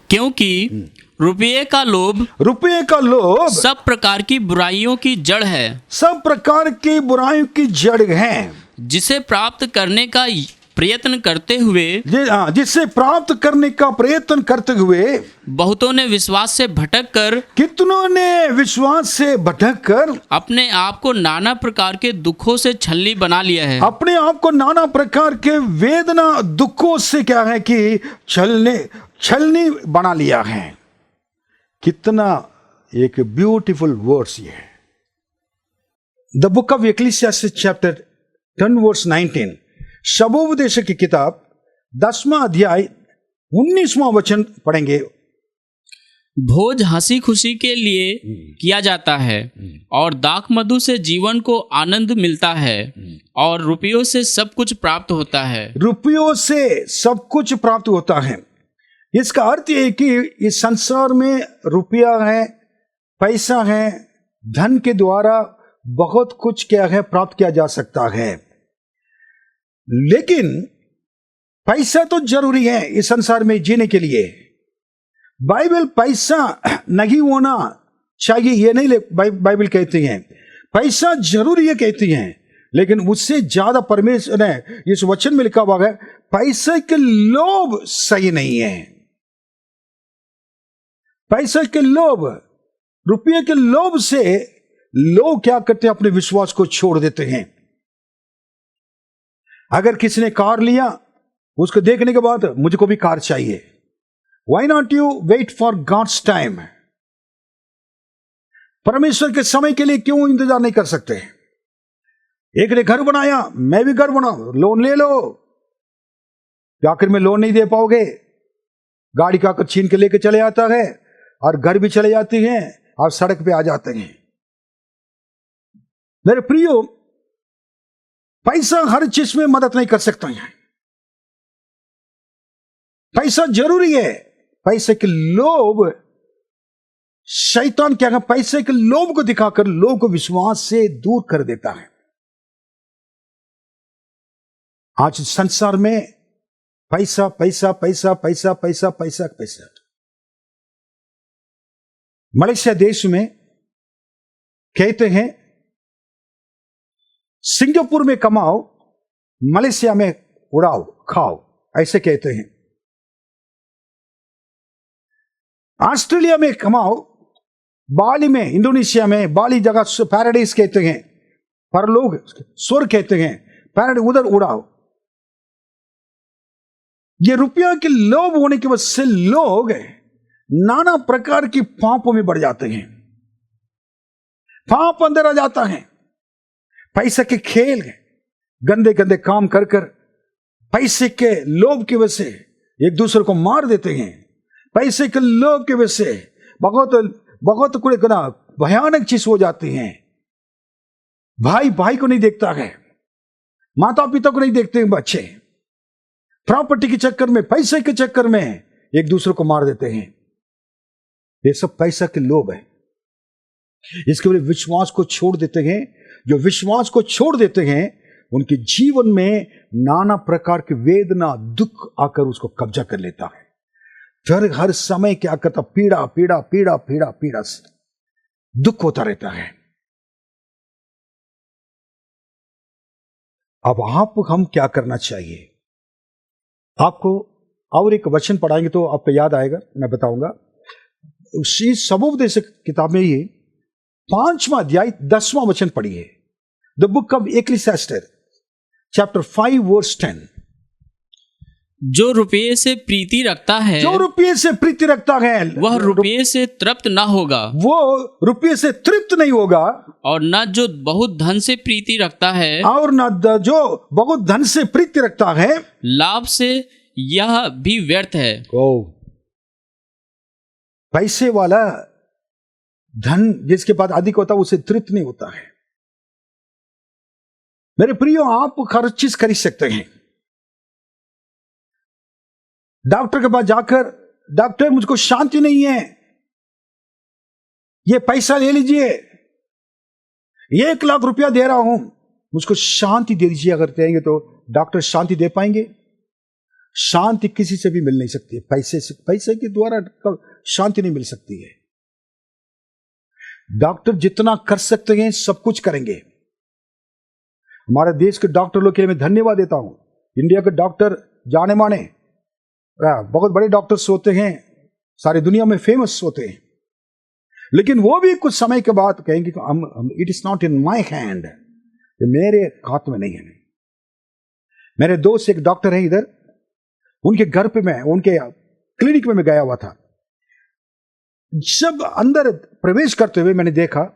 क्योंकि रुपये का लोभ सब प्रकार की बुराइयों की जड़ है। सब प्रकार की बुराइयों की जड़ है, जिसे प्राप्त करने का प्रयत्न करते हुए, जिसे प्राप्त करने का प्रयत्न करते हुए बहुतों ने विश्वास से भटक कर, कितनों ने विश्वास से भटक कर अपने आप को नाना प्रकार के दुखों से छलनी बना लिया है। अपने आप को नाना प्रकार के वेदना दुखों से क्या है कि छलनी बना लिया है। कितना एक ब्यूटीफुल वर्ड्स ये है। The book of Ecclesiastes chapter 10 verse 19, शबोपदेश की किताब 10वां अध्याय 19वां वचन पढ़ेंगे। भोज हंसी खुशी के लिए किया जाता है और दाख मधु से जीवन को आनंद मिलता है और रुपयों से सब कुछ प्राप्त होता है। रुपयों से सब कुछ प्राप्त होता है। इसका अर्थ ये है कि इस संसार में रुपया है, पैसा है, धन के द्वारा बहुत कुछ क्या है प्राप्त किया जा सकता है। लेकिन पैसा तो जरूरी है इस संसार में जीने के लिए। बाइबल पैसा नहीं होना चाहिए ये नहीं बाइबल कहती है, पैसा जरूरी है कहती है, लेकिन उससे ज्यादा परमेश्वर ने इस वचन में लिखा हुआ है पैसे के लोभ सही नहीं है। पैसे के लोभ, रुपये के लोभ से लोग क्या करते हैं, अपने विश्वास को छोड़ देते हैं। अगर किसी ने कार लिया, उसको देखने के बाद मुझको भी कार चाहिए। Why not you wait for God's time? परमेश्वर के समय के लिए क्यों इंतजार नहीं कर सकते? एक ने घर बनाया, मैं भी घर बनाऊं, लोन ले लो। आखिर में लोन नहीं दे पाओगे, गाड़ी का आकर छीन के लेके चले आता है और घर भी चले जाती है और सड़क पे आ जाते हैं। मेरे प्रियो, पैसा हर चीज में मदद नहीं कर सकता है। पैसा जरूरी है। पैसे के लोभ, शैतान क्या है, पैसे के लोभ को दिखाकर लोगों को विश्वास से दूर कर देता है। आज संसार में पैसा पैसा पैसा पैसा पैसा पैसा पैसा। मलेशिया देश में कहते हैं सिंगापुर में कमाओ, मलेशिया में उड़ाओ खाओ, ऐसे कहते हैं। ऑस्ट्रेलिया में कमाओ, बाली में, इंडोनेशिया में, बाली जगह पैराडाइज कहते हैं, पर लोग स्वर्ग कहते हैं, पैराडाइज उधर उड़ाओ। ये रुपया के लोभ होने की वजह से लोग नाना प्रकार की पापों में बढ़ जाते हैं। पाप अंदर आ जाता है। पैसे के खेल, गंदे गंदे काम कर कर पैसे के लोभ की वजह से एक दूसरे को मार देते हैं। पैसे के लोभ की वजह से बहुत बहुत भयानक चीज हो जाती है। भाई भाई को नहीं देखता है, माता पिता को नहीं देखते हैं बच्चे। प्रॉपर्टी के चक्कर में, पैसे के चक्कर में एक दूसरे को मार देते हैं। ये सब पैसा के लोभ है। इसके वजह विश्वास को छोड़ देते हैं। जो विश्वास को छोड़ देते हैं उनके जीवन में नाना प्रकार की वेदना, दुख आकर उसको कब्जा कर लेता है। फिर हर समय क्या करता, पीड़ा पीड़ा पीड़ा पीड़ा पीड़ा से दुख होता रहता है। अब हम क्या करना चाहिए? आपको और एक वचन पढ़ाएंगे तो आपको याद आएगा, मैं बताऊंगा। उसी सबोपदेश किताब में ही 5वां अध्याय 10वां वचन पढ़िए। The book of Ecclesiastes chapter 5 verse 10। जो रुपये से प्रीति रखता है, जो रुपये से प्रीति रखता है, वह रुपये से तृप्त ना होगा, वो रुपये से तृप्त नहीं होगा। और न जो बहुत धन से प्रीति रखता है, और न जो बहुत धन से प्रीति रखता है, लाभ से यह भी व्यर्थ है। पैसे वाला धन जिसके पास अधिक होता है उसे तृप्त नहीं होता है। मेरे प्रियो, आप हर चीज खरीद सकते हैं। डॉक्टर के पास जाकर, डॉक्टर मुझको शांति नहीं है, ये पैसा ले लीजिए, 1 लाख रुपया दे रहा हूं, मुझको शांति दे दीजिए। अगर कहेंगे तो डॉक्टर शांति दे पाएंगे? शांति किसी से भी मिल नहीं सकती है। पैसे के द्वारा शांति नहीं मिल सकती है। डॉक्टर जितना कर सकते हैं सब कुछ करेंगे। हमारे देश के डॉक्टर लोग के लिए मैं धन्यवाद देता हूं। इंडिया के डॉक्टर जाने माने बहुत बड़े डॉक्टर्स होते हैं, सारी दुनिया में फेमस होते हैं, लेकिन वो भी कुछ समय के बाद कहेंगे it is not in my hand, ये मेरे हाथ में नहीं है। मेरे दोस्त एक डॉक्टर है इधर, उनके घर पे मैं, उनके क्लिनिक में मैं गया हुआ था। जब अंदर प्रवेश करते हुए मैंने देखा,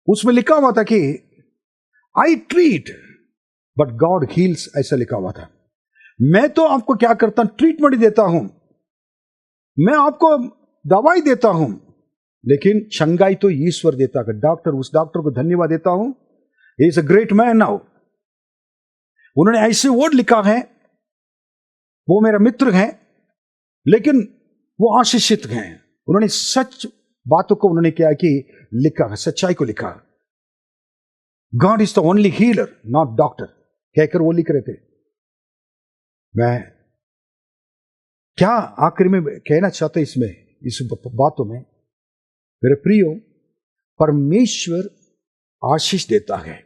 उसमें लिखा हुआ था कि I treat but God heels, ऐसा लिखा हुआ था। मैं तो आपको क्या करता हूं, ट्रीटमेंट देता हूं, मैं आपको दवाई देता हूं, लेकिन चंगाई तो ईश्वर देता है। डॉक्टर, उस डॉक्टर को धन्यवाद देता हूं, he is a great man now. उन्होंने ऐसे वर्ड लिखा है, वो मेरा मित्र है, लेकिन वो आशीषित हैं। उन्होंने सच बातों को उन्होंने क्या कि लिखा है, सच्चाई को लिखा। God is the only healer not doctor कहकर वो लिख रहे थे। मैं क्या आखिर में कहना चाहता इसमें, इस बातों में, मेरे प्रियो, परमेश्वर आशीष देता है।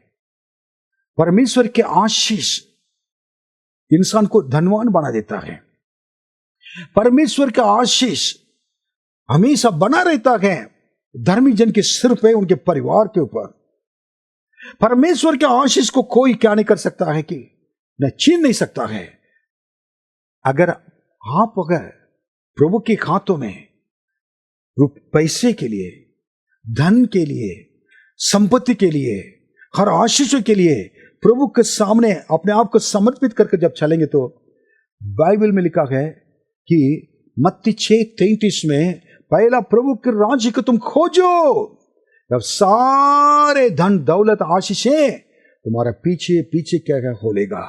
परमेश्वर के आशीष इंसान को धनवान बना देता है। परमेश्वर का आशीष हमेशा बना रहता है धर्मी जन के सिर पे, उनके परिवार के ऊपर। परमेश्वर के आशीष को कोई क्या नहीं कर सकता है कि न छीन नहीं सकता है। अगर प्रभु के हाथों में पैसे के लिए, धन के लिए, संपत्ति के लिए, हर आशीषों के लिए प्रभु के सामने अपने आप को समर्पित करके जब चलेंगे, तो बाइबल में लिखा है कि मत्ती 6:33 में, पहला प्रभु के राज्य को तुम खोजो, जब सारे धन दौलत आशीषें तुम्हारे पीछे पीछे क्या क्या खोलेगा,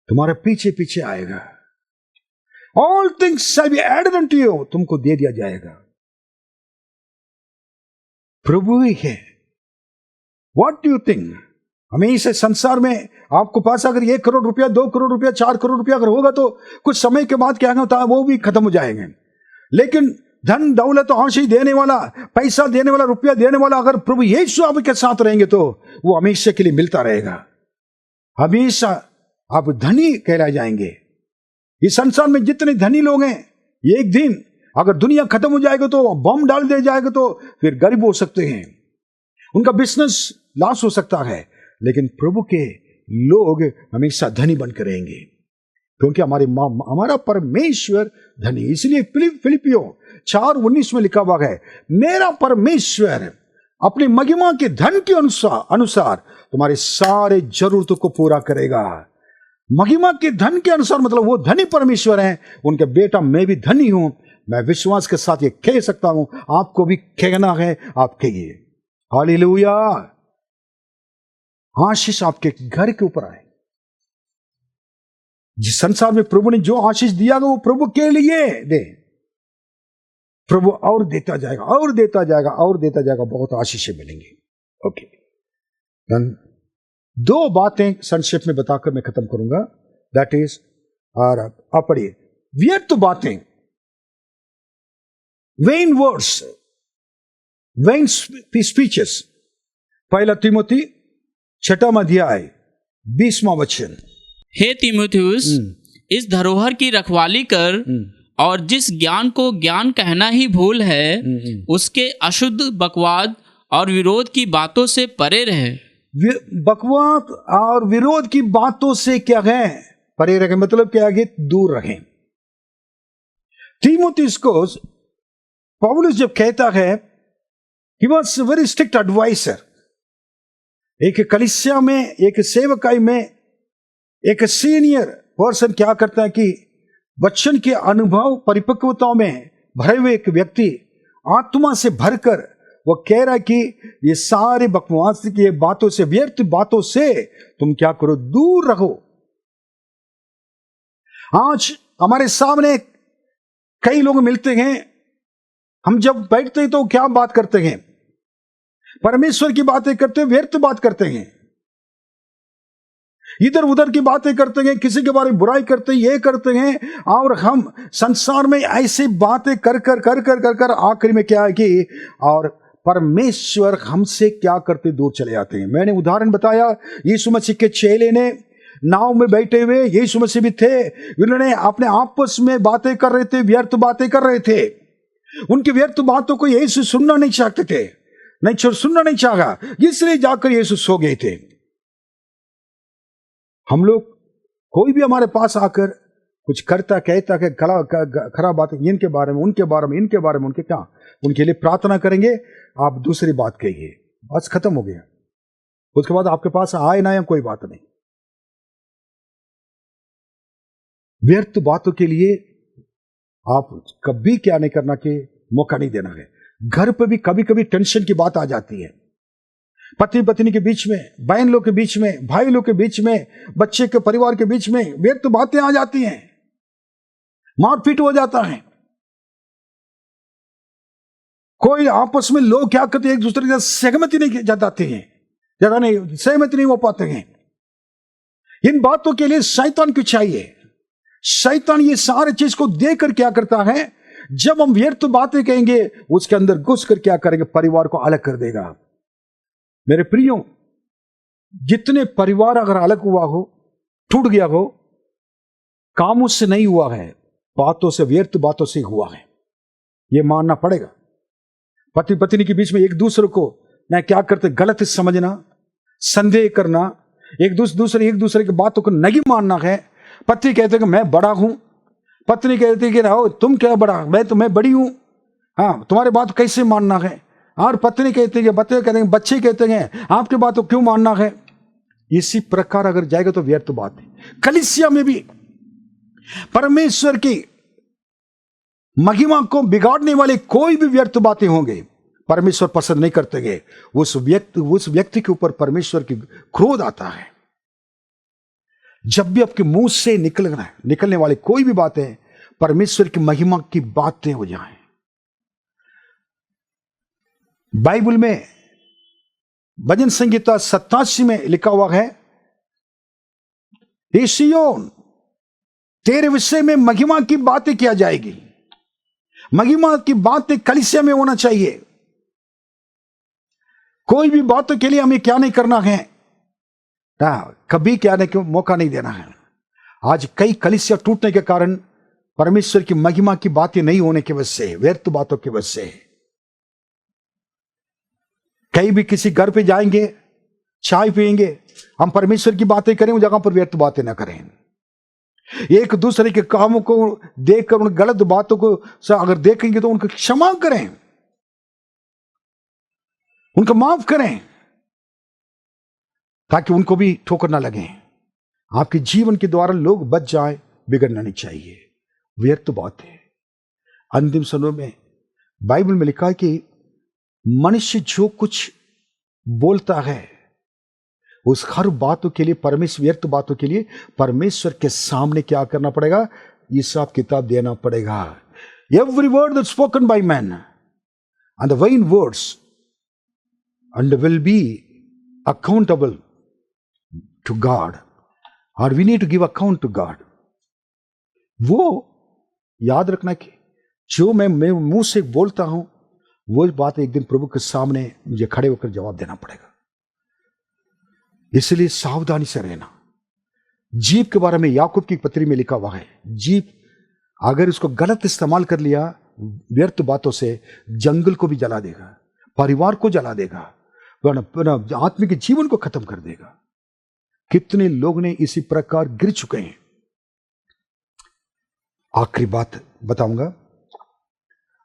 तुम्हारे पीछे पीछे आएगा। All things shall be added unto you, तुमको दे दिया जाएगा। प्रभु ही है। What do you think? हमेशा संसार में आपको पास अगर 1 करोड़ रुपया, 2 करोड़ रुपया, 4 करोड़ रुपया अगर होगा, तो कुछ समय के बाद क्या होता है, वो भी खत्म हो जाएंगे। लेकिन धन दौलत आशीष देने वाला, पैसा देने वाला, रुपया देने वाला अगर प्रभु यीशु आपके साथ रहेंगे, तो वो हमेशा के लिए मिलता रहेगा। हमेशा आप धनी कहलाए जाएंगे। इस संसार में जितने धनी लोग हैं, एक दिन अगर दुनिया खत्म हो जाएगा, तो बम डाल दिया जाएगा, तो फिर गरीब हो सकते हैं, उनका बिजनेस लॉस हो सकता है। लेकिन प्रभु के लोग हमेशा धनी बनकर रहेंगे, क्योंकि हमारा परमेश्वर धनी। इसलिए फिलिपियों 4:19 में लिखा हुआ है, मेरा परमेश्वर अपनी महिमा के धन के अनुसार तुम्हारे सारे जरूरतों को पूरा करेगा। महिमा के धन के अनुसार मतलब वो धनी परमेश्वर हैं, उनके बेटा मैं भी धनी हूं। मैं विश्वास के साथ ये कह सकता हूं, आपको भी कहना है, आप कहिए हालेलुया। आशीष आपके घर के ऊपर आए। जिस संसार में प्रभु ने जो आशीष दिया, वो प्रभु के लिए दे। प्रभु और देता जाएगा, और देता जाएगा, और देता जाएगा, बहुत आशीषें मिलेंगी। ओके, 2 बातें संक्षेप में बताकर मैं खत्म करूंगा। दैट इज, और आप पढ़िए, व्यर्थ बातें, वेन वर्ड्स, वेन स्पीचेस। 1 तीमुथी 6वां अध्याय 20वां वचन। हे तीमुथियुस, इस धरोहर की रखवाली कर, और जिस ज्ञान को ज्ञान कहना ही भूल है, उसके अशुद्ध बकवाद और विरोध की बातों से परे रहे। बकवाद और विरोध की बातों से क्या है, परे रखें, मतलब क्या है, दूर रखें। तीमुथियुस को पौलुस जब कहता है, he was very strict advisor. एक कलीसिया में, एक सेवकाई में एक सीनियर पर्सन क्या करता है कि वचन के अनुभव परिपक्वता में भरे हुए एक व्यक्ति आत्मा से भरकर वो कह रहा है कि ये सारे बकवास की बातों से, व्यर्थ बातों से तुम क्या करो, दूर रहो। आज हमारे सामने कई लोग मिलते हैं, हम जब बैठते हैं तो क्या बात करते हैं, परमेश्वर की बातें करते हैं, व्यर्थ बात करते हैं, इधर उधर की बातें करते हैं, किसी के बारे में बुराई करते हैं, ये करते हैं। और हम संसार में ऐसी बातें कर कर कर कर कर कर आखिर में क्या है कि और परमेश्वर हमसे क्या करते, दूर चले जाते हैं। मैंने उदाहरण बताया, यीशु मसीह के चेले ने नाव में बैठे हुए, यीशु मसीह भी थे, उन्होंने अपने आपस में बातें कर रहे थे, व्यर्थ बातें कर रहे थे। उनकी व्यर्थ बातों को यीशु सुनना नहीं चाहते थे, नहीं सुनना नहीं चाहा, इसलिए जाकर यीशु सो गए थे। हम लोग, कोई भी हमारे पास आकर कुछ करता कहता कि खराब बात इनके बारे में, उनके बारे में, इनके बारे में, उनके क्या, उनके लिए प्रार्थना करेंगे, आप दूसरी बात कहिए, बस खत्म हो गया। उसके बाद आपके पास आए ना आए कोई बात नहीं। व्यर्थ बातों के लिए आप कभी क्या नहीं करना कि मौका नहीं देना है। घर पे भी कभी कभी टेंशन की बात आ जाती है, पति पत्नी के बीच में, बहन लोग के बीच में, भाई लोग के बीच में, बच्चे के परिवार के बीच में व्यर्थ बातें आ जाती हैं, मारपीट हो जाता है। कोई आपस में लोग क्या करते हैं, एक दूसरे के साथ सहमति नहीं जताते हैं, सहमति नहीं हो पाते हैं। इन बातों के लिए शैतान क्यों चाहिए? शैतान ये सारे चीज को देखकर क्या करता है, जब हम व्यर्थ बातें कहेंगे उसके अंदर घुसकर क्या करेंगे, परिवार को अलग कर देगा। मेरे प्रियो, जितने परिवार अगर अलग हुआ हो, टूट गया हो, कामों से नहीं हुआ है, बातों से, व्यर्थ बातों से हुआ है, यह मानना पड़ेगा। पति पत्नी के बीच में एक दूसरे को न क्या करते, गलत समझना, संदेह करना, एक दूसरे की बातों को नहीं मानना है। पति कहते कि मैं बड़ा हूं, पत्नी कहती कि रहो तुम क्या बड़ा, मैं बड़ी हूं, हाँ तुम्हारी बात कैसे मानना है। और पत्नी कहती है, बच्चे कहते हैं आपकी बात को क्यों मानना है। इसी प्रकार अगर जाएगा तो व्यर्थ बात है। कलीसिया में भी परमेश्वर की महिमा को बिगाड़ने वाले कोई भी व्यर्थ बातें होंगे, परमेश्वर पसंद नहीं करते गए। उस व्यक्ति के ऊपर परमेश्वर की क्रोध आता है। जब भी आपके मुंह से निकलने वाले कोई भी बातें परमेश्वर की महिमा की बातें हो जाएं। बाइबल में भजन संहिता 87 में लिखा हुआ है, हे सिय्योन तेरे विषय में महिमा की बातें किया जाएगी। महिमा की बातें कलीसिया में होना चाहिए। कोई भी बातों के लिए हमें क्या नहीं करना है, कभी क्या नहीं, मौका नहीं देना है। आज कई कलीसिया टूटने के कारण परमेश्वर की महिमा की बातें नहीं होने की वजह से, व्यर्थ बातों की वजह से। कहीं भी किसी घर पे जाएंगे, चाय पिएंगे, हम परमेश्वर की बातें करें, उस जगह पर व्यर्थ बातें ना करें। एक दूसरे के कामों को देखकर, उन गलत बातों को अगर देखेंगे तो उनको क्षमा करें, उनको माफ करें, ताकि उनको भी ठोकर ना लगे। आपके जीवन के द्वारा लोग बच जाए, बिगड़ना नहीं चाहिए। व्यर्थ बात है। अंतिम समय में बाइबल में लिखा है कि मनुष्य जो कुछ बोलता है उस हर बातों के लिए, व्यर्थ बातों के लिए परमेश्वर के सामने क्या करना पड़ेगा, हिसाब किताब देना पड़ेगा। Every word that spoken by man and the vain words and will be accountable to God, or we need to give account to God। वो याद रखना कि जो मैं मुंह से बोलता हूं वो बात एक दिन प्रभु के सामने मुझे खड़े होकर जवाब देना पड़ेगा। इसलिए सावधानी से रहना। जीभ के बारे में याकूब की पत्री में लिखा हुआ है, जीभ अगर इसको गलत इस्तेमाल कर लिया व्यर्थ बातों से, जंगल को भी जला देगा, परिवार को जला देगा, आत्मिक जीवन को खत्म कर देगा। कितने लोग ने इसी प्रकार गिर चुके हैं। आखिरी बात बताऊंगा,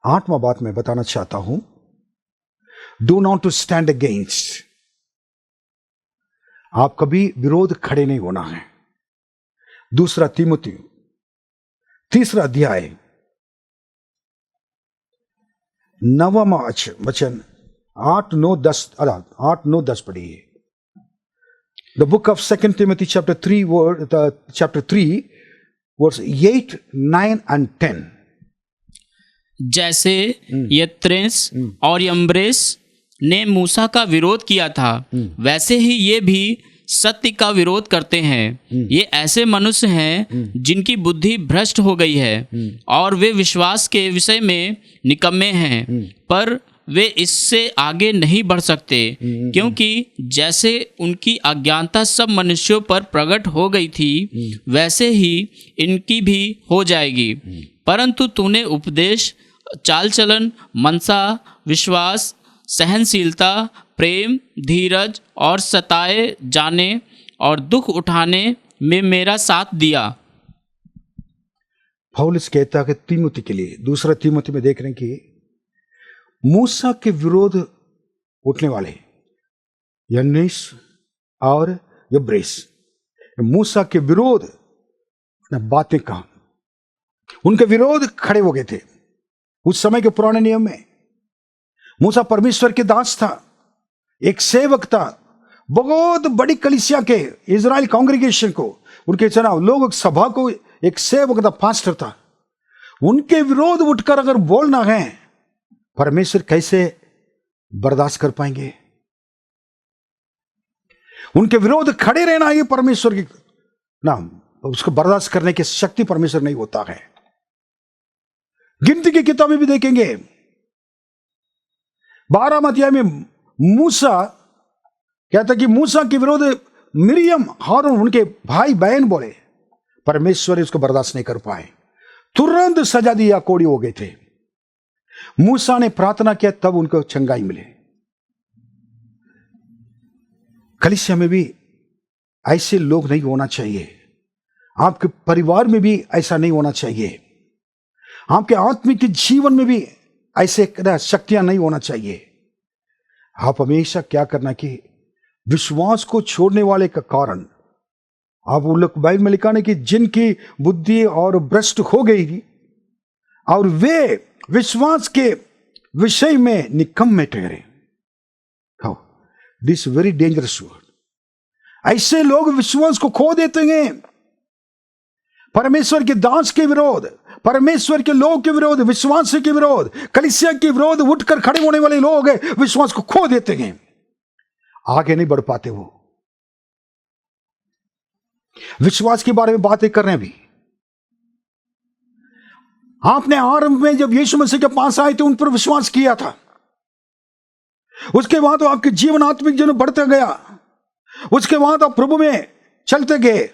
8वां बात मैं बताना चाहता हूं, do not to stand against. आप कभी विरोध खड़े नहीं होना है। 2 तीमुथी 3 अध्याय 9वां वचन 8, 9, 10 पढ़िए। The book of 2 Timothy chapter 3 verse 8, 9 and 10। जैसे यत्रेस और यम्ब्रेस ने मूसा का विरोध किया था, वैसे ही ये भी सत्य का विरोध करते हैं। ये ऐसे मनुष्य हैं जिनकी बुद्धि भ्रष्ट हो गई है और वे विश्वास के विषय में निकम्मे हैं, पर वे इससे आगे नहीं बढ़ सकते, क्योंकि जैसे उनकी अज्ञानता सब मनुष्यों पर प्रकट हो गई थी, वैसे ही इनकी भी हो जाएगी। परंतु तूने उपदेश, चाल चलन, मनसा, विश्वास, सहनशीलता, प्रेम, धीरज और सताए जाने और दुख उठाने में मेरा साथ दिया। पौलुस कहता है कि तीमुथी के लिए, 2 तीमुथी में देख रहे हैं कि मूसा के विरोध उठने वाले यन्नेस और यब्रेस, मूसा के विरोध बातें कहा उनके विरोध खड़े हो गए थे। उस समय के पुराने नियम में मूसा परमेश्वर के दास था, एक सेवक था, बहुत बड़ी कलीसिया के इजराइल कांग्रेगेशन को, उनके लोग सभा को एक सेवक था, पास्टर था। उनके विरोध उठकर अगर बोलना है, परमेश्वर कैसे बर्दाश्त कर पाएंगे? उनके विरोध खड़े रहना ही परमेश्वर की नाम, उसको बर्दाश्त करने की शक्ति परमेश्वर नहीं होता है। गिनती की किताबें भी देखेंगे, 12 अध्याय में मूसा कहता कि मूसा के विरोध मिरियम, हारून, उनके भाई बहन बोले, परमेश्वर इसको बर्दाश्त नहीं कर पाए, तुरंत सजा दिया, कोड़ी हो गए थे। मूसा ने प्रार्थना किया, तब उनको चंगाई मिले। कलीसिया में भी ऐसे लोग नहीं होना चाहिए, आपके परिवार में भी ऐसा नहीं होना चाहिए, आपके आत्मिक जीवन में भी ऐसे शक्तियां नहीं होना चाहिए। आप हमेशा क्या करना कि विश्वास को छोड़ने वाले का कारण, आप उन लोग बाइबल में लिखा है कि जिनकी बुद्धि और भ्रष्ट हो गई और वे विश्वास के विषय में निकम्मे ठहरे। This very dangerous word. ऐसे लोग विश्वास को खो देते हैं। परमेश्वर के दास के विरोध, परमेश्वर के लोग के विरोध, विश्वास के विरोध, कलीसिया के विरोध उठकर खड़े होने वाले लोग विश्वास को खो देते हैं, आगे नहीं बढ़ पाते। वो विश्वास के बारे में बातें कर रहे हैं। अभी आपने आरंभ में जब यीशु मसीह के पास आए थे, उन पर विश्वास किया था। उसके बाद तो आपके जीवन, आत्मिक जीवन बढ़ता गया। उसके बाद आप प्रभु में चलते गए।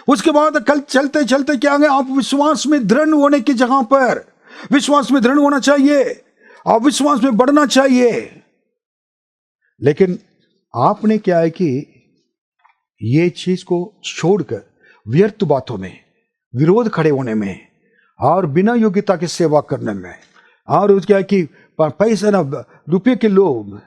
उसके बाद कल चलते चलते क्या गए, आप विश्वास में दृढ़ होने की जगह पर विश्वास में दृढ़ होना चाहिए, आप विश्वास में बढ़ना चाहिए। लेकिन आपने क्या है कि ये चीज को छोड़कर व्यर्थ बातों में, विरोध खड़े होने में और बिना योग्यता की सेवा करने में, और क्या है कि पैसा ना रुपये के लोभ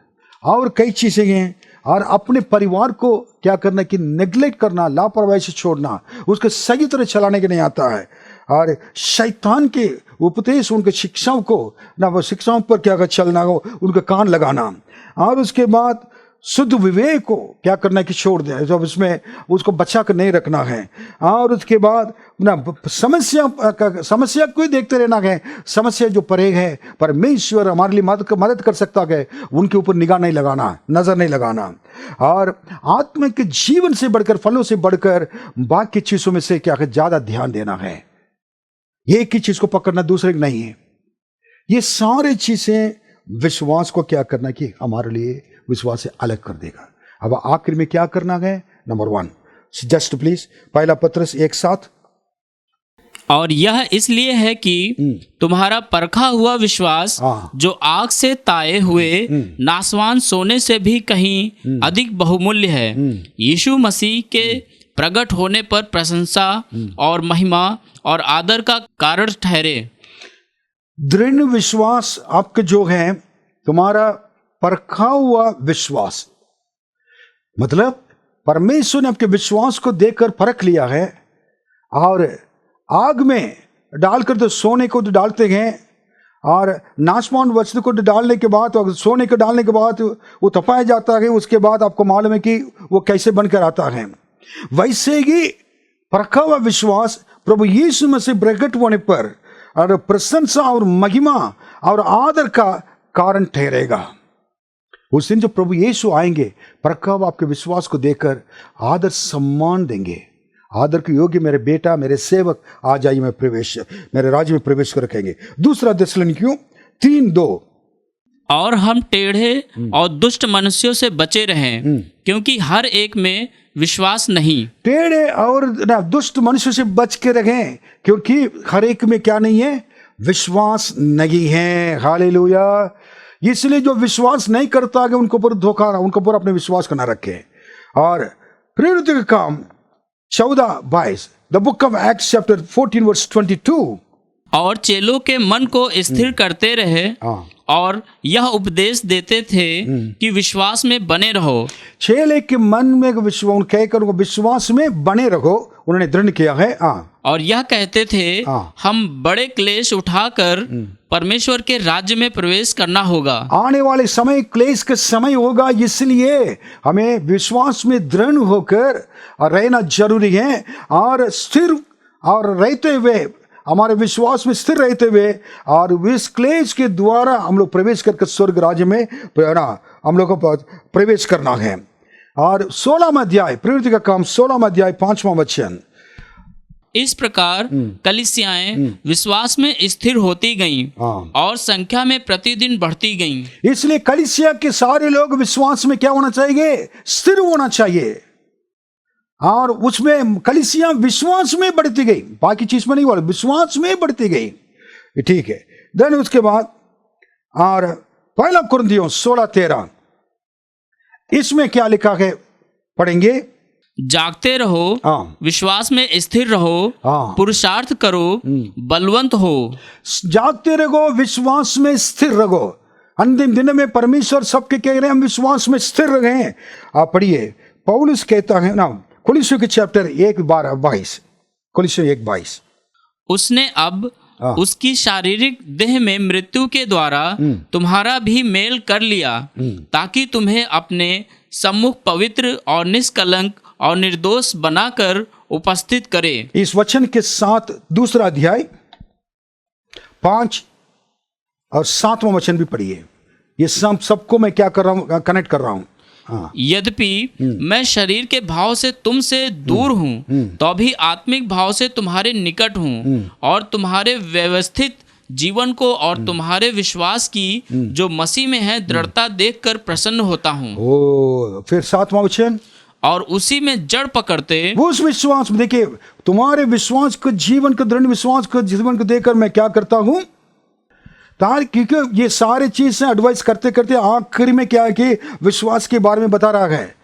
और कई चीजें हैं, और अपने परिवार को क्या करना कि नेग्लेक्ट करना, लापरवाही से छोड़ना, उसको सही तरह चलाने के नहीं आता है। और शैतान के उपदेश, उनके शिक्षाओं को ना, वो शिक्षाओं पर क्या कर चलना हो, उनका कान लगाना, और उसके बाद शुद्ध विवेक को क्या करना कि छोड़ दें, जब उसमें उसको बचा कर नहीं रखना है। और उसके बाद ना समस्या को ही देखते रहना है। समस्या जो परे है, परमेश्वर हमारे लिए मदद कर सकता है, उनके ऊपर निगाह नहीं लगाना, नजर नहीं लगाना। और आत्मिक जीवन से बढ़कर, फलों से बढ़कर बाकी चीजों में से क्या है, ज्यादा ध्यान देना है। एक ही चीज को पकड़ना, दूसरे नहीं है। ये सारे चीजें विश्वास को क्या करना कि हमारे लिए विश्वास से अलग कर देगा। अब आखिर में क्या करना है? नंबर 1, जस्ट प्लीज, पहला पत्रस 1:7। और यह इसलिए है कि तुम्हारा परखा हुआ विश्वास, जो आग से ताए हुए नासवान सोने से भी कहीं अधिक बहुमूल्य है, यीशु मसीह के प्रकट होने पर प्रशंसा और महिमा और आदर का कारण ठहरे। दृढ़ विश्वास आपके जो है, तुम्हारा परखा हुआ विश्वास, मतलब परमेश्वर ने आपके विश्वास को देखकर परख लिया है। और आग में डालकर तो सोने को तो डालते हैं, और नाशवान वस्तु को डालने के बाद, तो सोने को डालने के बाद वो तपाया जाता है। उसके बाद आपको मालूम है कि वो कैसे बनकर आता है। वैसे ही परखा हुआ विश्वास प्रभु यीशु मसीह प्रकट होने पर और प्रशंसा और महिमा और आदर का कारण ठहरेगा। उस दिन जब प्रभु यीशु आएंगे, परखा हुआ आपके विश्वास को देखकर आदर सम्मान देंगे। आदर के योग्य मेरे बेटा, मेरे सेवक, आ जाइए, मेरे राज्य में प्रवेश कर रखेंगे। दूसरा थिस्सलुनीकियों 3:2। और हम टेढ़े और दुष्ट मनुष्यों से बचे रहें, क्योंकि हर एक में विश्वास नहीं। टेढ़े और दुष्ट मनुष्य से बच के रहें, क्योंकि हर एक में क्या नहीं है? विश्वास नहीं है। हालेलुया। इसलिए जो विश्वास नहीं करता कि उनको ऊपर धोखा, उनको ऊपर अपने विश्वास को न रखे। और प्रेरित के काम 14:22, the book of Acts chapter 14 verse 22। और चेलों के मन को स्थिर करते रहे हाँ, और यह उपदेश देते थे कि विश्वास में बने रहो। चेले के मन में विश्वास कहकर उनको विश्वास में बने रहो, उन्होंने दृढ़ किया है। हाँ, और यह कहते थे हाँ। हम बड़े क्लेश उठाकर परमेश्वर के राज्य में प्रवेश करना होगा। आने वाले समय क्लेश का समय होगा, इसलिए हमें विश्वास में दृढ़ होकर रहना जरूरी है और स्थिर और रहते हुए, हमारे विश्वास में स्थिर रहते हुए और इस क्लेश के द्वारा हम लोग प्रवेश करके स्वर्ग राज्य में हम लोग को प्रवेश करना है। और 16वां अध्याय, प्रवृत्ति का काम 16वां अध्याय 5वां वचन। इस प्रकार कलीसियाएं विश्वास में स्थिर होती गईं और संख्या में प्रतिदिन बढ़ती गईं। इसलिए कलीसिया के सारे लोग विश्वास में क्या होना चाहिए? स्थिर होना चाहिए। और उसमें कलीसिया विश्वास में बढ़ती गई, बाकी चीज में नहीं बोला, विश्वास में बढ़ती गई। ठीक है। देन उसके बाद और पहला कुरिन्थियों 16:13, इसमें क्या लिखा है पढ़ेंगे। जागते रहो, हाँ, विश्वास में स्थिर रहो, हाँ, पुरुषार्थ करो, बलवंत हो। जागते रहो, विश्वास में स्थिर रहो। अंतिम दिन में परमेश्वर सबके कह रहे हैं हम विश्वास में स्थिर रहें। आप पढ़िए, पौलुस कहता है ना, कुलिस्सियों के चैप्टर 1:22, कुलिस्सियों 1:22, उसने अब उसकी शारीरिक देह में मृत्यु के द्वारा तुम्हारा भी मेल कर लिया, ताकि तुम्हें अपने सम्मुख पवित्र और निष्कलंक और निर्दोष बनाकर उपस्थित करे। इस वचन के साथ दूसरा अध्याय 5 और 7वां वचन भी पढ़िए। ये सबको मैं क्या कर रहा हूँ, कनेक्ट कर रहा हूँ। हाँ। यद्यपि मैं शरीर के भाव से तुमसे दूर हूँ, तो भी आत्मिक भाव से तुम्हारे निकट हूँ और तुम्हारे व्यवस्थित जीवन को और तुम्हारे विश्वास की जो मसीह में है दृढ़ता देखकर प्रसन्न होता हूँ। ओ, फिर 7वां वचन, और उसी में जड़ पकड़ते, उस विश्वास में, देखिए तुम्हारे विश्वास को, जीवन को, दृढ़ विश्वास को, जीवन को देखकर मैं क्या करता हूँ, क्योंकि ये सारे चीज से एडवाइस करते करते आखिरी में क्या है कि विश्वास के बारे में बता रहा है।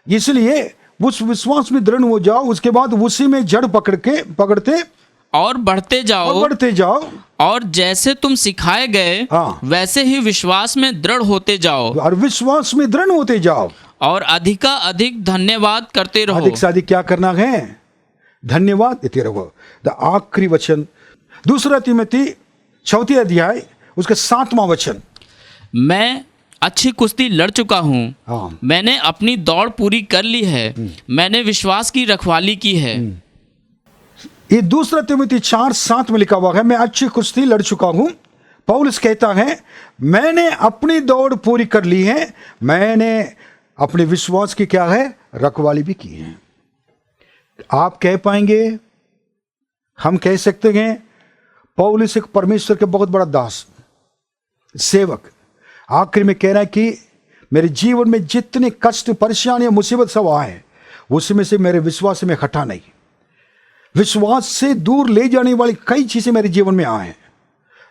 इसलिए उस विश्वास में दृढ़ हो जाओ, उसके बाद उसी में जड़ पकड़ते और बढ़ते जाओ, और जैसे तुम सिखाए गए वैसे ही विश्वास में दृढ़ होते जाओ, और विश्वास में दृढ़ होते जाओ, और अधिक धन्यवाद करते रहो। अधिक से अधिक क्या करना है? धन्यवाद देते रहो। आखिरी वचन, दूसरा तिमोथी 4 अध्याय उसका 7वां वचन, मैं अच्छी कुश्ती लड़ चुका हूँ, मैंने अपनी दौड़ पूरी कर ली है, मैंने विश्वास की रखवाली की है। ये दूसरा तिमोथी 4:7 में लिखा हुआ है, मैं अच्छी कुश्ती लड़ चुका हूँ। पौलुस कहता है मैंने अपनी दौड़ पूरी कर ली है, मैंने अपने विश्वास की क्या है? रखवाली भी की है। आप कह पाएंगे, हम कह सकते हैं पौलुस एक परमेश्वर के बहुत बड़ा दास सेवक आखिर में कह रहा है कि मेरे जीवन में जितने कष्ट, परेशानियां, मुसीबत सब आए, उसमें से मेरे विश्वास में हटा नहीं। विश्वास से दूर ले जाने वाली कई चीजें मेरे जीवन में आए,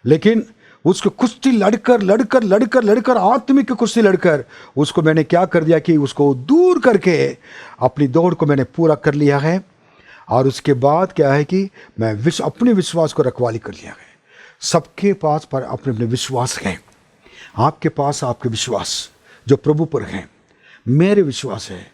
लेकिन उसको कुश्ती लड़कर आत्मिक कुश्ती लड़कर उसको मैंने क्या कर दिया कि उसको दूर करके अपनी दौड़ को मैंने पूरा कर लिया है। और उसके बाद क्या है कि मैं अपने विश्वास को रखवाली कर लिया है। सबके पास पर अपने अपने विश्वास हैं। आपके पास आपके विश्वास जो प्रभु पर हैं, मेरे विश्वास है।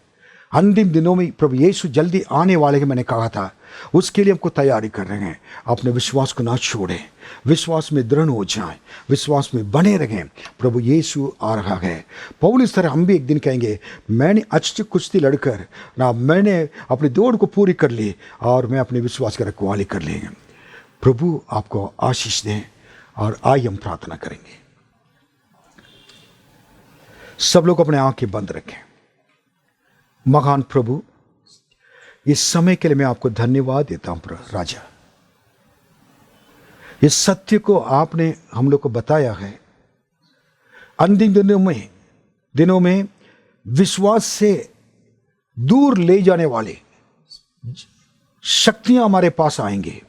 अंतिम दिनों में प्रभु यीशु जल्दी आने वाले हैं, मैंने कहा था, उसके लिए हमको तैयारी कर रहे हैं। अपने विश्वास को ना छोड़ें, विश्वास में दृढ़ हो जाएं, विश्वास में बने रहें। प्रभु यीशु आ रहा है। पौलुस तरह हम भी एक दिन कहेंगे मैंने अच्छी कुश्ती लड़कर ना, मैंने अपनी दौड़ को पूरी कर ली और मैं अपने विश्वास की रखवाली कर लेंगे। प्रभु आपको आशीष दें। और आइए हम प्रार्थना करेंगे। सब लोग अपने आंखें बंद रखें। महान प्रभु, इस समय के लिए मैं आपको धन्यवाद देता हूं राजा। इस सत्य को आपने हम लोग को बताया है। अंतिम दिनों में विश्वास से दूर ले जाने वाले शक्तियां हमारे पास आएंगे,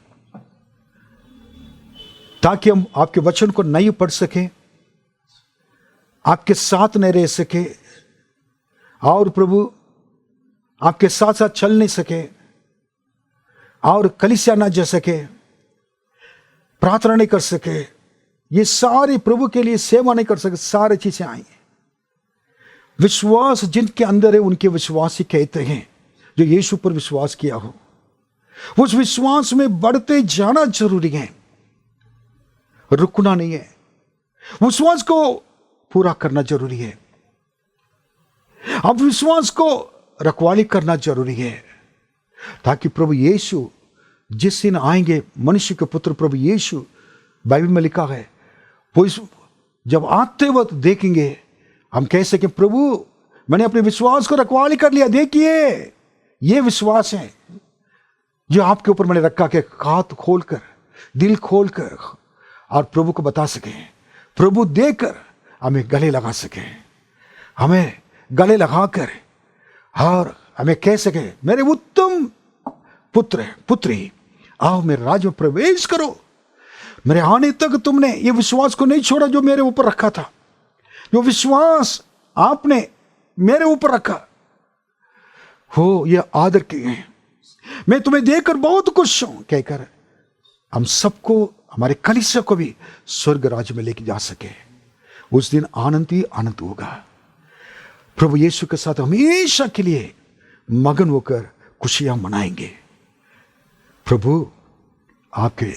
ताकि हम आपके वचन को नहीं पढ़ सकें, आपके साथ नहीं रह सके, और प्रभु आपके साथ साथ चल नहीं सके, और कलीसिया ना जा सके। प्रार्थना नहीं कर सके, ये सारी प्रभु के लिए सेवा नहीं कर सके, सारी चीजें आई। विश्वास जिनके अंदर है उनके विश्वासी कहते हैं, जो यीशु पर विश्वास किया हो। उस विश्वास में बढ़ते जाना जरूरी है, रुकना नहीं है। विश्वास को पूरा करना जरूरी है। अब विश्वास को रखवाली करना जरूरी है, ताकि प्रभु यीशु जिस दिन आएंगे, मनुष्य के पुत्र प्रभु यीशु, बाइबल में लिखा है, वो जब आते वक्त देखेंगे, हम कह सकें प्रभु मैंने अपने विश्वास को रखवाली कर लिया, देखिए ये विश्वास है जो आपके ऊपर मैंने रखा के हाथ खोलकर, दिल खोलकर, और प्रभु को बता सके, प्रभु देकर हमें गले लगा सके, हमें गले लगाकर और हमें कह सके मेरे उत्तम पुत्र पुत्री, आओ मेरे राज्य में प्रवेश करो। मेरे आने तक तुमने ये विश्वास को नहीं छोड़ा जो मेरे ऊपर रखा था, जो विश्वास आपने मेरे ऊपर रखा हो, ये आदर किए हैं, मैं तुम्हें देकर बहुत खुश हूं, कहकर हम सबको, हमारे कलीसिया को भी स्वर्ग राज्य में लेके जा सके। उस दिन आनंद ही आनंद होगा। प्रभु यीशु के साथ हमेशा के लिए मगन होकर खुशियां मनाएंगे। प्रभु आपके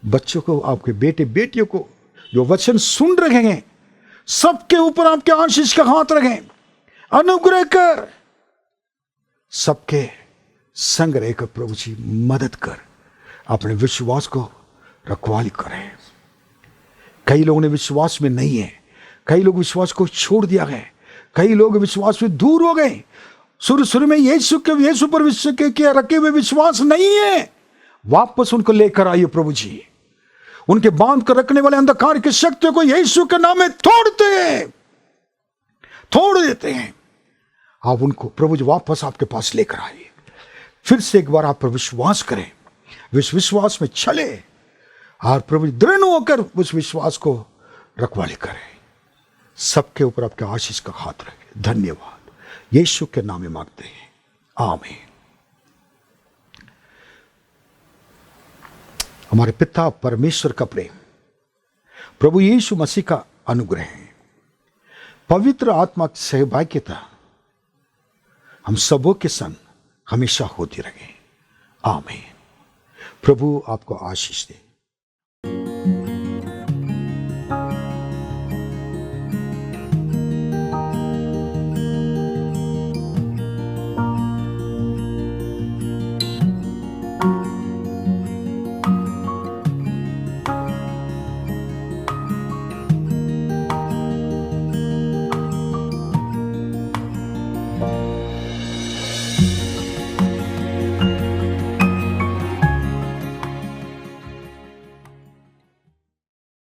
बच्चों को, आपके बेटे बेटियों को जो वचन सुन रहे हैं, सबके ऊपर आपके आशीष का हाथ रखें, अनुग्रह कर, सबके संग रहकर प्रभु जी मदद कर, अपने विश्वास को रखवाली करें। कई लोगों ने विश्वास में नहीं है, कई लोग विश्वास को छोड़ दिया है, कई लोग विश्वास में दूर हो गए। शुरू में यीशु पर विश्व के रखे हुए विश्वास नहीं है, वापस उनको लेकर आइए प्रभु जी। उनके बांध कर रखने वाले अंधकार की शक्तियों को यीशु के नाम में तोड़ देते हैं। आप उनको प्रभु जी वापस आपके पास लेकर आइए। फिर से एक बार आप पर विश्वास करें, विश्वास में चले, और प्रभु जी दृढ़ होकर उस विश्वास को रखवाली करें। सबके ऊपर आपके आशीष का हाथ रखे। धन्यवाद, यीशु के नाम में मांगते हैं, आमीन। हमारे पिता परमेश्वर का प्रेम, प्रभु यीशु मसीह का अनुग्रह, पवित्र आत्मा की सहभागिता हम सबों के संग हमेशा होती रहे। आमीन। प्रभु आपको आशीष दे।